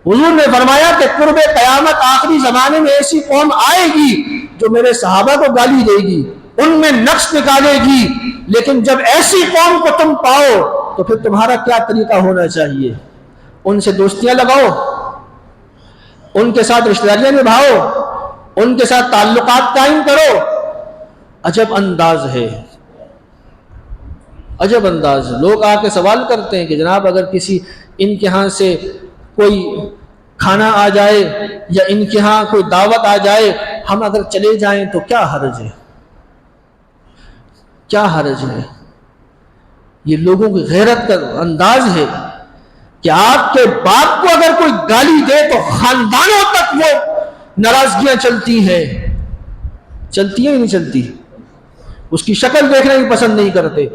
Speaker 1: حضور نے فرمایا کہ قرب قیامت آخری زمانے میں ایسی قوم آئے گی جو میرے صحابہ کو گالی دے گی، ان میں نقص نکالے گی، لیکن جب ایسی قوم کو تم پاؤ تو پھر تمہارا کیا طریقہ ہونا چاہیے؟ ان سے دوستیاں لگاؤ، ان کے ساتھ رشتہ داریاں نبھاؤ، ان کے ساتھ تعلقات قائم کرو۔ عجب انداز ہے، عجب انداز۔ لوگ آ کے سوال کرتے ہیں کہ جناب اگر کسی ان کے ہاں سے کوئی کھانا آ جائے یا ان کے ہاں کوئی دعوت آ جائے، ہم اگر چلے جائیں تو کیا حرج ہے؟ کیا حرج ہے؟ یہ لوگوں کی غیرت کا انداز ہے کہ آپ کے باپ کو اگر کوئی گالی دے تو خاندانوں تک وہ ناراضگیاں چلتی ہیں۔ چلتی ہیں یا نہیں چلتی؟ اس کی شکل دیکھنا ہی پسند نہیں کرتے۔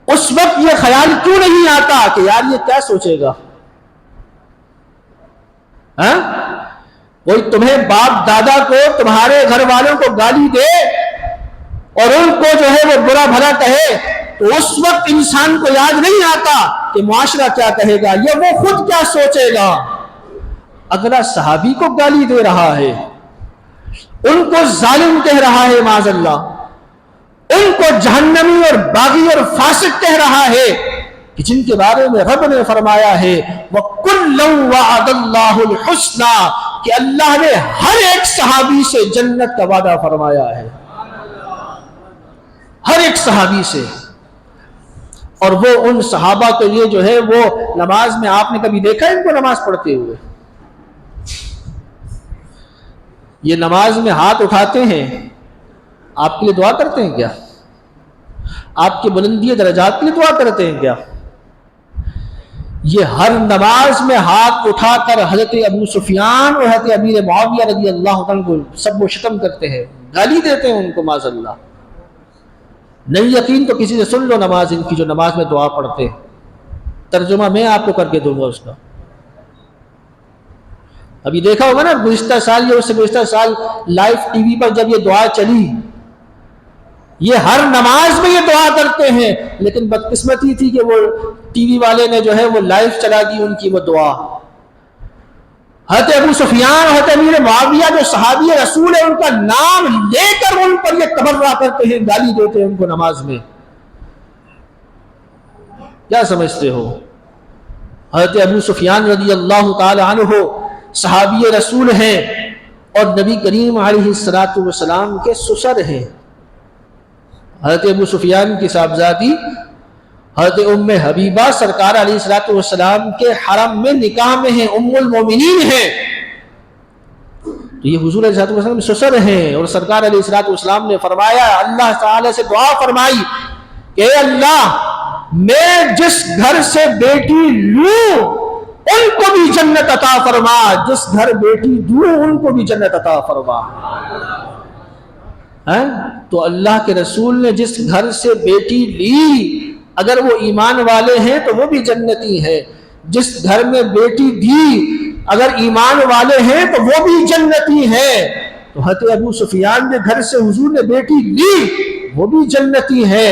Speaker 1: اس وقت یہ خیال کیوں نہیں آتا کہ یار یہ کیا سوچے گا؟ کوئی تمہیں باپ دادا کو، تمہارے گھر والوں کو گالی دے اور ان کو جو ہے وہ برا بھلا کہے تو اس وقت انسان کو یاد نہیں آتا کہ معاشرہ کیا کہے گا یا وہ خود کیا سوچے گا۔ اگلا صحابی کو گالی دے رہا ہے، ان کو ظالم کہہ رہا ہے معاذ اللہ، ان کو جہنمی اور باغی اور فاسق کہہ رہا ہے کہ جن کے بارے میں رب نے فرمایا ہے وَكُلًّا وَعَدَ اللَّهُ الْحُسْنَى، کہ اللہ نے ہر ایک صحابی سے جنت کا وعدہ فرمایا ہے، ہر ایک صحابی سے۔ اور وہ ان صحابہ کے لیے جو ہے وہ نماز میں، آپ نے کبھی دیکھا ان کو نماز پڑھتے ہوئے؟ یہ نماز میں ہاتھ اٹھاتے ہیں، آپ کے لیے دعا کرتے ہیں کیا؟ آپ کی بلندی درجات کے لیے دعا کرتے ہیں کیا؟ یہ ہر نماز میں ہاتھ اٹھا کر حضرت ابو سفیان اور حضرت امیر معاویہ رضی اللہ عنہ کو سب و شتم کرتے ہیں، گالی دیتے ہیں ان کو معاذ اللہ۔ نہیں یقین تو کسی سے سن لو نماز ان کی، جو نماز میں دعا پڑھتے ہیں، ترجمہ میں آپ کو کر کے دوں گا اس کا۔ ابھی دیکھا ہوگا نا گزشتہ سال یا اس سے گزشتہ سال لائیو ٹی وی پر جب یہ دعا چلی، یہ ہر نماز میں یہ دعا کرتے ہیں، لیکن بدقسمتی تھی کہ وہ ٹی وی والے نے جو ہے وہ لائیو چلا دی ان کی وہ دعا۔ حضرت ابو سفیان، حضرت امیر معاویہ جو صحابی رسول ہے، ان کا نام لے کر ان پر یہ تبرہ کرتے ہیں، گالی دیتے ہیں ان کو نماز میں۔ کیا سمجھتے ہو؟ حضرت ابو سفیان رضی اللہ تعالی عنہ صحابی رسول ہیں اور نبی کریم علیہ الصلوۃ والسلام کے سسر ہیں۔ حضرت ابو سفیان کی صاحبزادی حضرت ام حبیبہ سرکار علیہ الصلوۃ والسلام کے حرم میں نکاح میں ہیں، ام المومنین ہیں، تو یہ حضور علیہ الصلوۃ والسلام سسر ہیں۔ اور سرکار علیہ الصلوۃ والسلام نے فرمایا، اللہ تعالی سے دعا فرمائی کہ اے اللہ، میں جس گھر سے بیٹی لوں ان کو بھی جنت عطا فرما، جس گھر بیٹی دوں ان کو بھی جنت عطا فرما۔ تو اللہ کے رسول نے جس گھر سے بیٹی لی، اگر وہ ایمان والے ہیں تو وہ بھی جنتی ہے، جس گھر میں بیٹی دی اگر ایمان والے ہیں تو وہ بھی جنتی ہے۔ تو حضرت ابو سفیان نے گھر سے حضور نے بیٹی لی، وہ بھی جنتی ہے۔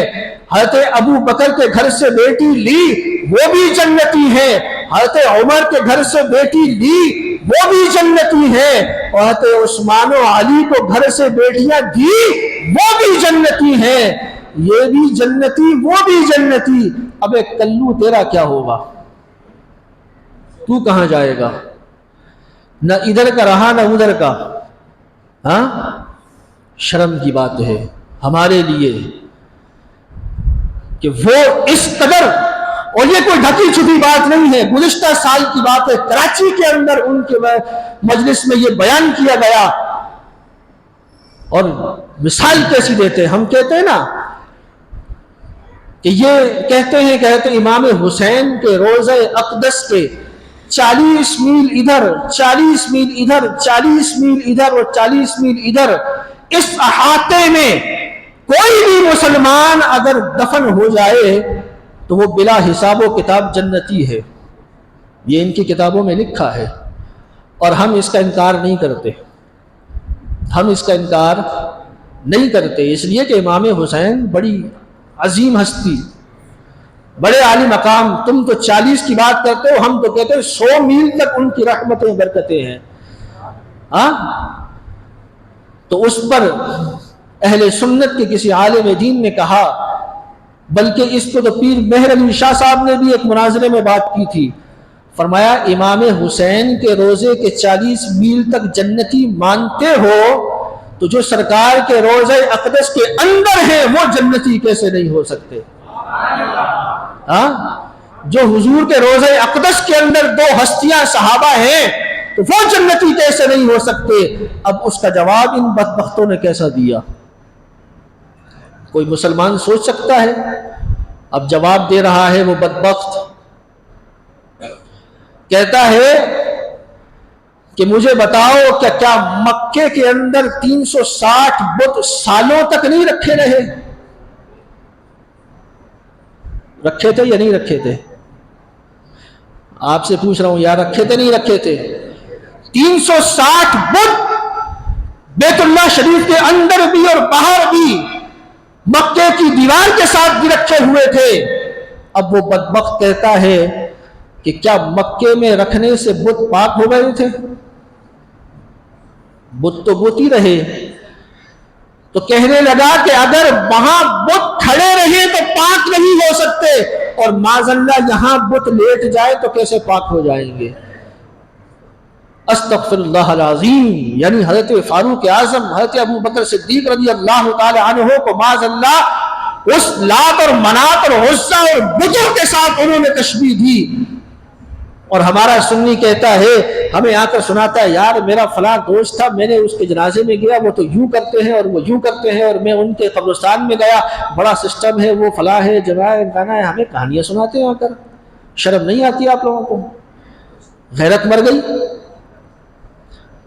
Speaker 1: حضرت ابو بکر کے گھر سے بیٹی لی، وہ بھی جنتی ہے۔ حضرت عمر کے گھر سے بیٹی لی، وہ بھی جنتی ہے۔ اور حضرت عثمان و علی کو گھر سے بیٹیاں دی، وہ بھی جنتی ہیں۔ یہ بھی جنتی، وہ بھی جنتی۔ اب ایک کلو تیرا کیا ہوگا؟ تو کہاں جائے گا؟ نہ ادھر کا رہا نہ ادھر کا۔ شرم کی بات ہے ہمارے لیے کہ وہ اس قدر، اور یہ کوئی ڈھکی چھپی بات نہیں ہے، گزشتہ سال کی بات ہے، کراچی کے اندر ان کے مجلس میں یہ بیان کیا گیا۔ اور مثال کیسی دیتے ہیں، ہم کہتے ہیں نا کہ یہ کہتے ہیں کہ امام حسین کے روضہ اقدس کے 40 میل ادھر، 40 میل ادھر، 40 میل ادھر اور 40 میل ادھر، اس احاطے میں کوئی بھی مسلمان اگر دفن ہو جائے تو وہ بلا حساب و کتاب جنتی ہے۔ یہ ان کی کتابوں میں لکھا ہے اور ہم اس کا انکار نہیں کرتے، ہم اس کا انکار نہیں کرتے، اس لیے کہ امام حسین بڑی عظیم ہستی، بڑے عالی مقام۔ تم تو 40 کی بات کرتے ہو، ہم تو کہتے ہیں 100 میل تک ان کی رحمتیں برکتیں ہیں۔ تو اس پر اہل سنت کے کسی عالم دین نے کہا، بلکہ اس کو تو پیر مہر علی شاہ صاحب نے بھی ایک مناظرے میں بات کی تھی، فرمایا امام حسین کے روزے کے 40 میل تک جنتی مانتے ہو تو جو سرکار کے روزہ اقدس کے اندر ہیں وہ جنتی کیسے نہیں ہو سکتے؟ ہاں، جو حضور کے روزہ اقدس کے اندر 2 ہستیاں صحابہ ہیں تو وہ جنتی کیسے نہیں ہو سکتے؟ اب اس کا جواب ان بدبختوں نے کیسا دیا؟ کوئی مسلمان سوچ سکتا ہے؟ اب جواب دے رہا ہے وہ بدبخت، کہتا ہے کہ مجھے بتاؤ کیا مکے کے اندر 360 بت سالوں تک نہیں رکھے رہے؟ رکھے تھے یا نہیں رکھے تھے؟ آپ سے پوچھ رہا ہوں یار، رکھے تھے نہیں رکھے تھے؟ 360 بت بیت اللہ شریف کے اندر بھی اور باہر بھی مکے کی دیوار کے ساتھ بھی رکھے ہوئے تھے۔ اب وہ بدبخت کہتا ہے کہ کیا مکے میں رکھنے سے بت پاک ہو گئے تھے؟ بت تو بت ہی رہے۔ تو کہنے لگا کہ اگر وہاں بت کھڑے رہے تو پاک نہیں ہو سکتے، اور معاذ اللہ یہاں بت لیٹ جائے تو کیسے پاک ہو جائیں گے؟ استغفر اللہ العظیم، یعنی حضرت فاروق اعظم حضرت ابو بکر صدیق رضی اللہ تعالی عنہ کو معاذ اللہ اس لات اور منات اور عزا اور بتوں کے ساتھ انہوں نے تشبیہ دی، اور ہمارا سنی کہتا ہے، ہمیں آ کر سناتا ہے یار میرا فلاں دوست تھا، میں نے اس کے جنازے میں گیا، وہ تو یوں کرتے ہیں اور وہ یوں کرتے ہیں، اور میں ان کے قبرستان میں گیا، بڑا سسٹم ہے، وہ فلاں ہے، جگہ ہے، گانا ہے۔ ہمیں کہانیاں سناتے ہیں آ کر، شرم نہیں آتی آپ لوگوں کو؟ غیرت مر گئی؟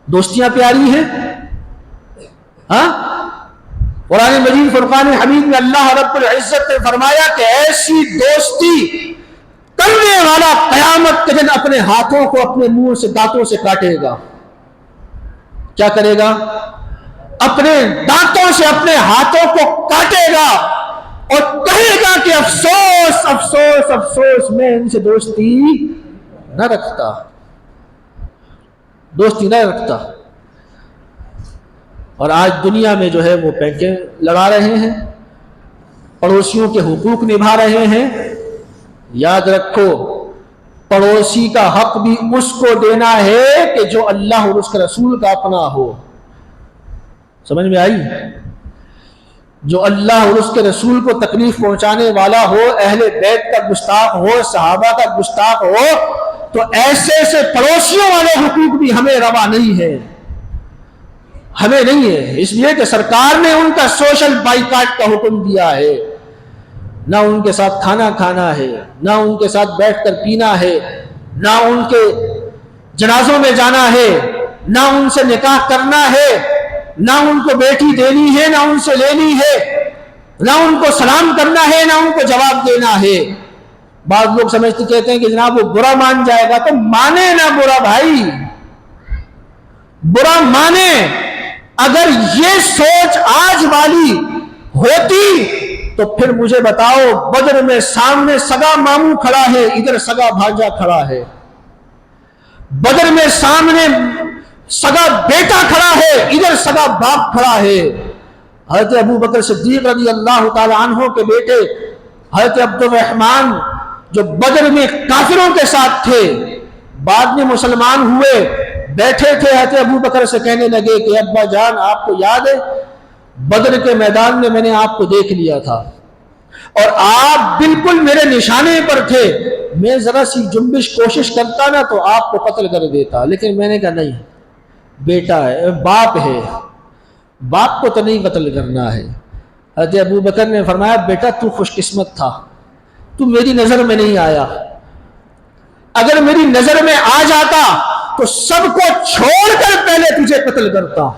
Speaker 1: دوستیاں پیاری ہیں؟ ہاں، قرآن مجید فرقان حمید میں اللہ رب العزت نے فرمایا کہ ایسی دوستی کرنے والا قیامت کے دن اپنے ہاتھوں کو اپنے منہ سے دانتوں سے کاٹے گا۔ کیا کرے گا؟ اپنے دانتوں سے اپنے ہاتھوں کو کاٹے گا اور کہے گا کہ افسوس افسوس افسوس، میں ان سے دوستی نہ رکھتا، دوستی نہ رکھتا۔ اور آج دنیا میں جو ہے وہ پینکیں لڑا رہے ہیں، پڑوسیوں کے حقوق نبھا رہے ہیں۔ یاد رکھو، پڑوسی کا حق بھی اس کو دینا ہے کہ جو اللہ اور اس کے رسول کا اپنا ہو۔ سمجھ میں آئی؟ جو اللہ اور اس کے رسول کو تکلیف پہنچانے والا ہو، اہل بیت کا گستاخ ہو، صحابہ کا گستاخ ہو، تو ایسے ایسے پڑوسیوں والے حقوق بھی ہمیں روا نہیں ہے، ہمیں نہیں ہے، اس لیے کہ سرکار نے ان کا سوشل بائیکاٹ کا حکم دیا ہے۔ نہ ان کے ساتھ کھانا کھانا ہے، نہ ان کے ساتھ بیٹھ کر پینا ہے، نہ ان کے جنازوں میں جانا ہے، نہ ان سے نکاح کرنا ہے، نہ ان کو بیٹی دینی ہے، نہ ان سے لینی ہے، نہ ان کو سلام کرنا ہے، نہ ان کو جواب دینا ہے۔ بعض لوگ سمجھتے کہتے ہیں کہ جناب وہ برا مان جائے گا، تو مانے نہ برا بھائی، برا مانے۔ اگر یہ سوچ آج والی ہوتی تو پھر مجھے بتاؤ، بدر میں سامنے سگا ماموں کھڑا ہے، ادھر سگا بھانجا کھڑا ہے، بدر میں سامنے سگا بیٹا کھڑا ہے، ادھر سگا باپ کھڑا ہے۔ حضرت ابو بکر صدیق رضی اللہ تعالی عنہ کے بیٹے حضرت عبد الرحمن جو بدر میں کافروں کے ساتھ تھے، بعد میں مسلمان ہوئے، بیٹھے تھے، حضرت ابو بکر سے کہنے لگے کہ ابا جان آپ کو یاد ہے بدر کے میدان میں نے آپ کو دیکھ لیا تھا اور آپ بالکل میرے نشانے پر تھے، میں ذرا سی جنبش کوشش کرتا نا تو آپ کو قتل کر دیتا، لیکن میں نے کہا نہیں، بیٹا ہے، باپ ہے، باپ کو تو نہیں قتل کرنا ہے۔ حضرت ابو بکر نے فرمایا بیٹا تو خوش قسمت تھا، تو میری نظر میں نہیں آیا، اگر میری نظر میں آ جاتا تو سب کو چھوڑ کر پہلے تجھے قتل کرتا،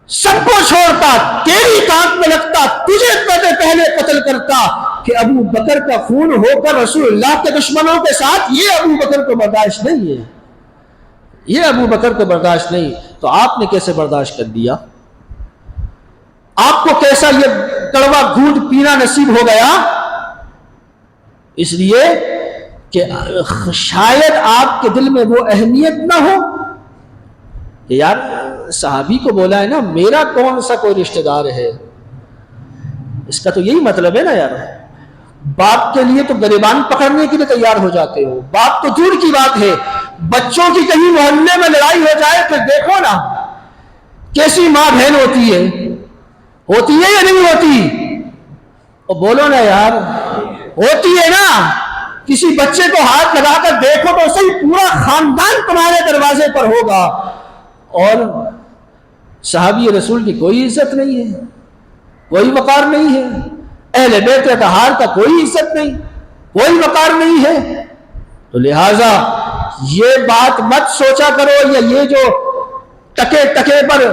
Speaker 1: سب کو چھوڑتا، تیری کاٹ میں لگتا، تجھے پہلے قتل کرتا کہ ابو بکر کا خون ہو کر رسول اللہ کے دشمنوں کے ساتھ، یہ ابو بکر کو برداشت نہیں ہے، یہ ابو بکر کو برداشت نہیں۔ تو آپ نے کیسے برداشت کر دیا؟ آپ کو کیسا یہ کڑوا گھونٹ پینا نصیب ہو گیا؟ اس لیے کہ شاید آپ کے دل میں وہ اہمیت نہ ہو کہ یار صحابی کو بولا ہے نا، میرا کون سا کوئی رشتہ دار ہے، اس کا تو یہی مطلب ہے نا یار،
Speaker 2: باپ کے لیے تو گریبان پکڑنے کے لیے تیار ہو جاتے ہو، باپ تو دور کی بات ہے، بچوں کی کہیں محلے میں لڑائی ہو جائے تو دیکھو نا کیسی ماں بہن ہوتی ہے یا نہیں ہوتی؟ اور بولو نا یار، ہوتی ہے نا؟ کسی بچے کو ہاتھ لگا کر دیکھو تو صحیح پورا خاندان تمہارے دروازے پر ہوگا، اور صحابی رسول کی کوئی عزت نہیں ہے، کوئی وقار نہیں ہے، اہل بیت اطہار کا کوئی عزت نہیں، کوئی وقار نہیں ہے۔ تو لہٰذا یہ بات مت سوچا کرو، یا یہ جو ٹکے ٹکے پر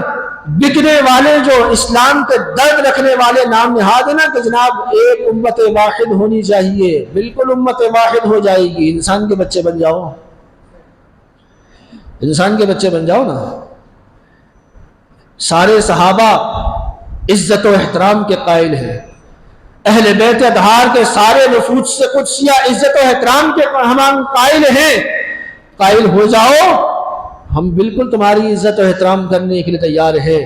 Speaker 2: بکنے والے جو اسلام کے درد رکھنے والے نام نہاد ہے نا کہ جناب ایک امت واحد ہونی چاہیے، بالکل امت واحد ہو جائے گی، انسان کے بچے بن جاؤ، انسان کے بچے بن جاؤ نا۔ سارے صحابہ عزت و احترام کے قائل ہیں، اہل بیت اطہار کے سارے نفوس قدسیہ عزت و احترام کے ہم قائل ہیں، قائل ہو جاؤ، ہم بالکل تمہاری عزت و احترام کرنے کے لیے تیار ہے،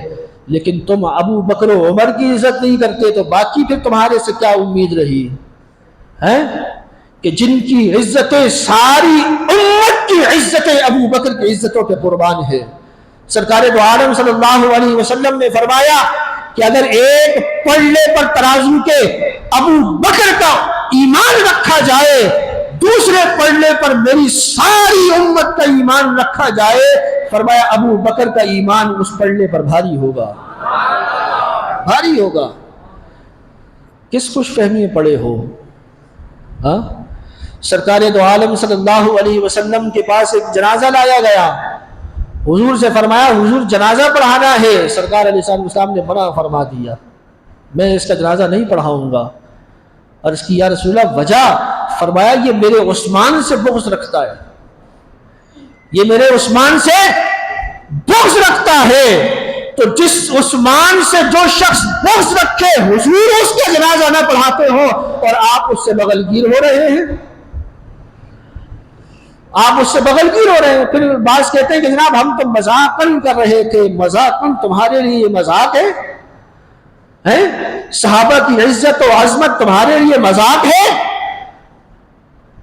Speaker 2: لیکن تم ابو بکر و عمر کی عزت نہیں کرتے تو باقی پھر تمہارے سے کیا امید رہی ہے کہ جن کی عزتیں ساری امت کی عزتیں ابو بکر کی عزتوں کے قربان ہے۔ سرکار دو عالم صلی اللہ علیہ وسلم نے فرمایا کہ اگر ایک پلڑے پر ترازو کے ابو بکر کا ایمان رکھا جائے، دوسرے پلڑے پر میری ساری امت کا ایمان رکھا جائے، فرمایا ابو بکر کا ایمان اس پلڑے پر بھاری ہوگا، بھاری ہوگا۔ کس خوش فہمی میں پڑے ہو؟ ہاں، سرکار دو عالم صلی اللہ علیہ وسلم کے پاس ایک جنازہ لایا گیا، حضور سے فرمایا حضور جنازہ پڑھانا ہے، سرکار علیہ السلام نے منع فرما دیا، میں اس کا جنازہ نہیں پڑھاؤں گا۔ اور اس کی یا رسول اللہ وجہ؟ فرمایا یہ میرے عثمان سے بغض رکھتا ہے، یہ میرے عثمان سے بغض رکھتا ہے، تو جس عثمان سے جو شخص بغض رکھے حضور اس کا جنازہ نہ پڑھاتے ہو، اور آپ اس سے بغلگیر ہو رہے ہیں، آپ اس سے بغلگیر ہو رہے ہیں۔ پھر بعض کہتے ہیں کہ جناب ہم تو مذاقن کر رہے تھے، مذاقن تمہارے لیے یہ مذاق ہے؟ صحابہ کی عزت و عظمت تمہارے لیے مذاق ہے؟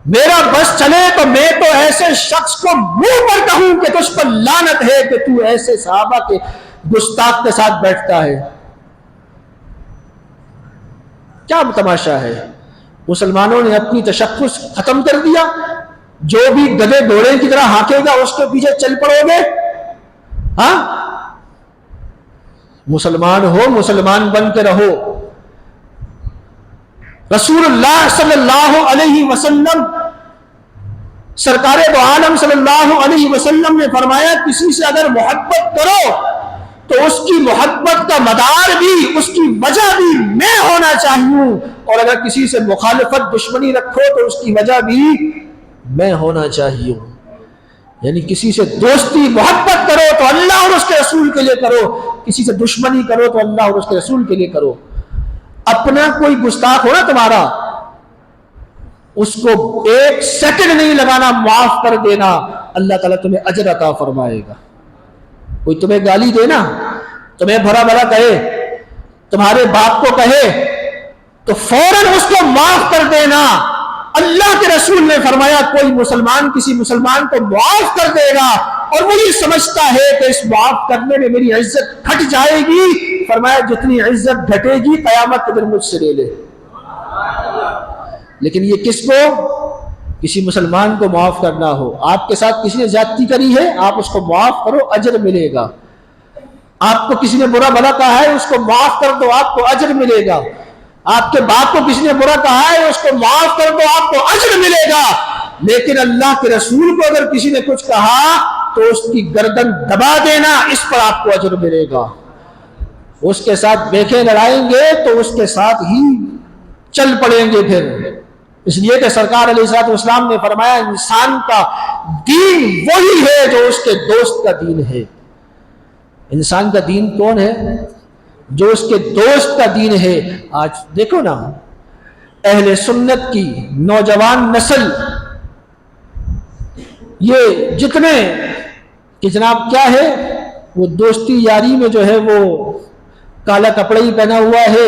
Speaker 2: میرا بس چلے تو میں تو ایسے شخص کو منہ پر کہوں کہ تجھ پر لعنت ہے کہ تو ایسے صحابہ کے گستاخ کے ساتھ بیٹھتا ہے۔ کیا تماشا ہے؟ مسلمانوں نے اپنی تشخص ختم کر دیا، جو بھی گدے گھوڑے کی طرح ہانکے گا اس کے پیچھے چل پڑو گے۔ ہاں، مسلمان ہو، مسلمان بن کے رہو۔ رسول اللہ صلی اللہ علیہ وسلم، سرکار دو عالم صلی اللہ علیہ وسلم نے فرمایا کسی سے اگر محبت کرو تو اس کی محبت کا مدار بھی، اس کی وجہ بھی میں ہونا چاہیے، اور اگر کسی سے مخالفت دشمنی رکھو تو اس کی وجہ بھی میں ہونا چاہیے۔ یعنی کسی سے دوستی محبت کرو تو اللہ اور اس کے رسول کے لیے کرو، کسی سے دشمنی کرو تو اللہ اور اس کے رسول کے لیے کرو۔ اپنا کوئی گستاخ ہو نا تمہارا، اس کو ایک سیکنڈ نہیں لگانا، معاف کر دینا، اللہ تعالیٰ تمہیں اجر عطا فرمائے گا۔ کوئی تمہیں گالی دے نا، تمہیں بھرا بھرا کہے، تمہارے باپ کو کہے تو فوراً اس کو معاف کر دینا۔ اللہ کے رسول نے فرمایا کوئی مسلمان کسی مسلمان کو معاف کر دے گا اور وہ یہ سمجھتا ہے کہ اس معاف کرنے میں میری عزت گھٹ جائے گی، فرمایا جتنی عزت گھٹے گی قیامت کے دن مجھ سے لے لے۔ لیکن یہ کس کو؟ کسی مسلمان کو معاف کرنا ہو۔ آپ کے ساتھ کسی نے زیادتی کری ہے، آپ اس کو معاف کرو، اجر ملے گا۔ آپ کو کسی نے برا بھلا کہا ہے، اس کو معاف کر دو، آپ کو اجر ملے گا۔ آپ کے باپ کو کسی نے برا کہا ہے، اس کو معاف کر دو، آپ کو اجر ملے گا۔ لیکن اللہ کے رسول کو اگر کسی نے کچھ کہا تو اس کی گردن دبا دینا، اس پر آپ کو اجر ملے گا۔ اس کے ساتھ بیکیں لڑائیں گے تو اس کے ساتھ ہی چل پڑیں گے پھر، اس لیے کہ سرکار علیہ الصلوۃ والسلام نے فرمایا انسان کا دین وہی ہے جو اس کے دوست کا دین ہے۔ انسان کا دین کون ہے؟ جو اس کے دوست کا دین ہے۔ آج دیکھو نا اہل سنت کی نوجوان نسل، یہ جتنے کہ جناب کیا ہے، وہ دوستی یاری میں جو ہے وہ کالا کپڑا ہی پہنا ہوا ہے،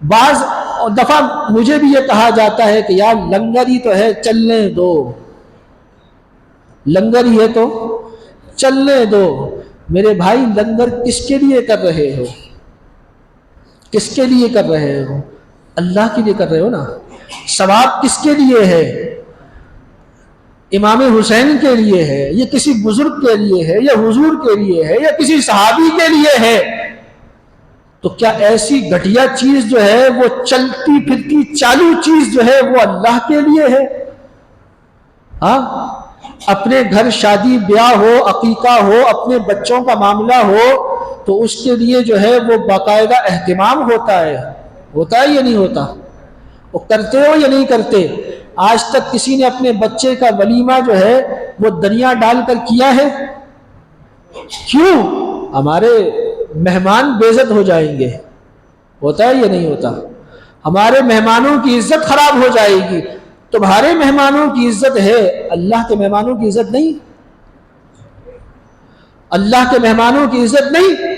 Speaker 2: بعض دفعہ مجھے بھی یہ کہا جاتا ہے کہ یار لنگر ہی تو ہے چلنے دو، لنگر ہی ہے تو چلنے دو۔ میرے بھائی لنگر کس کے لیے کر رہے ہو؟ کس کے لیے کر رہے ہو؟ اللہ کے لیے کر رہے ہو نا۔ ثواب کس کے لیے ہے؟ امام حسین کے لیے ہے، یا کسی بزرگ کے لیے ہے، یا حضور کے لیے ہے، یا کسی صحابی کے لیے ہے؟ تو کیا ایسی گھٹیا چیز جو ہے وہ چلتی پھرتی چالو چیز جو ہے وہ اللہ کے لیے ہے؟ ہاں، اپنے گھر شادی بیاہ ہو، عقیقہ ہو، اپنے بچوں کا معاملہ ہو تو اس کے لیے جو ہے وہ باقاعدہ اہتمام ہوتا ہے یا نہیں ہوتا؟ وہ کرتے ہو یا نہیں کرتے؟ آج تک کسی نے اپنے بچے کا ولیمہ جو ہے وہ دریا ڈال کر کیا ہے؟ کیوں؟ ہمارے مہمان بے عزت ہو جائیں گے، ہوتا ہے یا نہیں ہوتا؟ ہمارے مہمانوں کی عزت خراب ہو جائے گی۔ تمہارے مہمانوں کی عزت ہے، اللہ کے مہمانوں کی عزت نہیں، اللہ کے مہمانوں کی عزت نہیں۔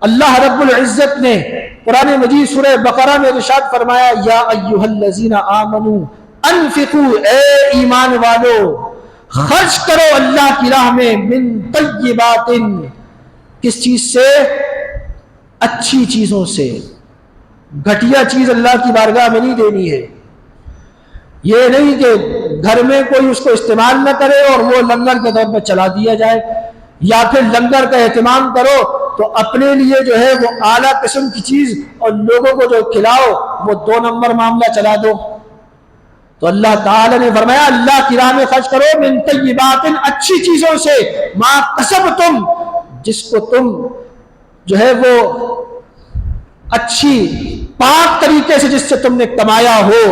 Speaker 2: اللہ رب العزت نے قرآن مجید سورہ بقرہ میں ارشاد فرمایا، یا ایھا الذین آمنوا انفقوا، اے ایمان والو خرچ کرو اللہ کی راہ میں، من طیبات، کس چیز سے؟ اچھی چیزوں سے۔ گھٹیا چیز اللہ کی بارگاہ میں نہیں دینی ہے۔ یہ نہیں کہ گھر میں کوئی اس کو استعمال نہ کرے اور وہ لنگر کے طور پر چلا دیا جائے، یا پھر لنگر کا اہتمام کرو تو اپنے لیے جو ہے وہ اعلیٰ قسم کی چیز اور لوگوں کو جو کھلاؤ وہ 2 نمبر معاملہ چلا دو۔ تو اللہ تعالی نے فرمایا اللہ کی راہ میں خرچ کرو، من طیبات، اچھی چیزوں سے، ما کسبتم، جس کو تم جو ہے وہ اچھی پاک طریقے سے جس سے تم نے کمایا ہو،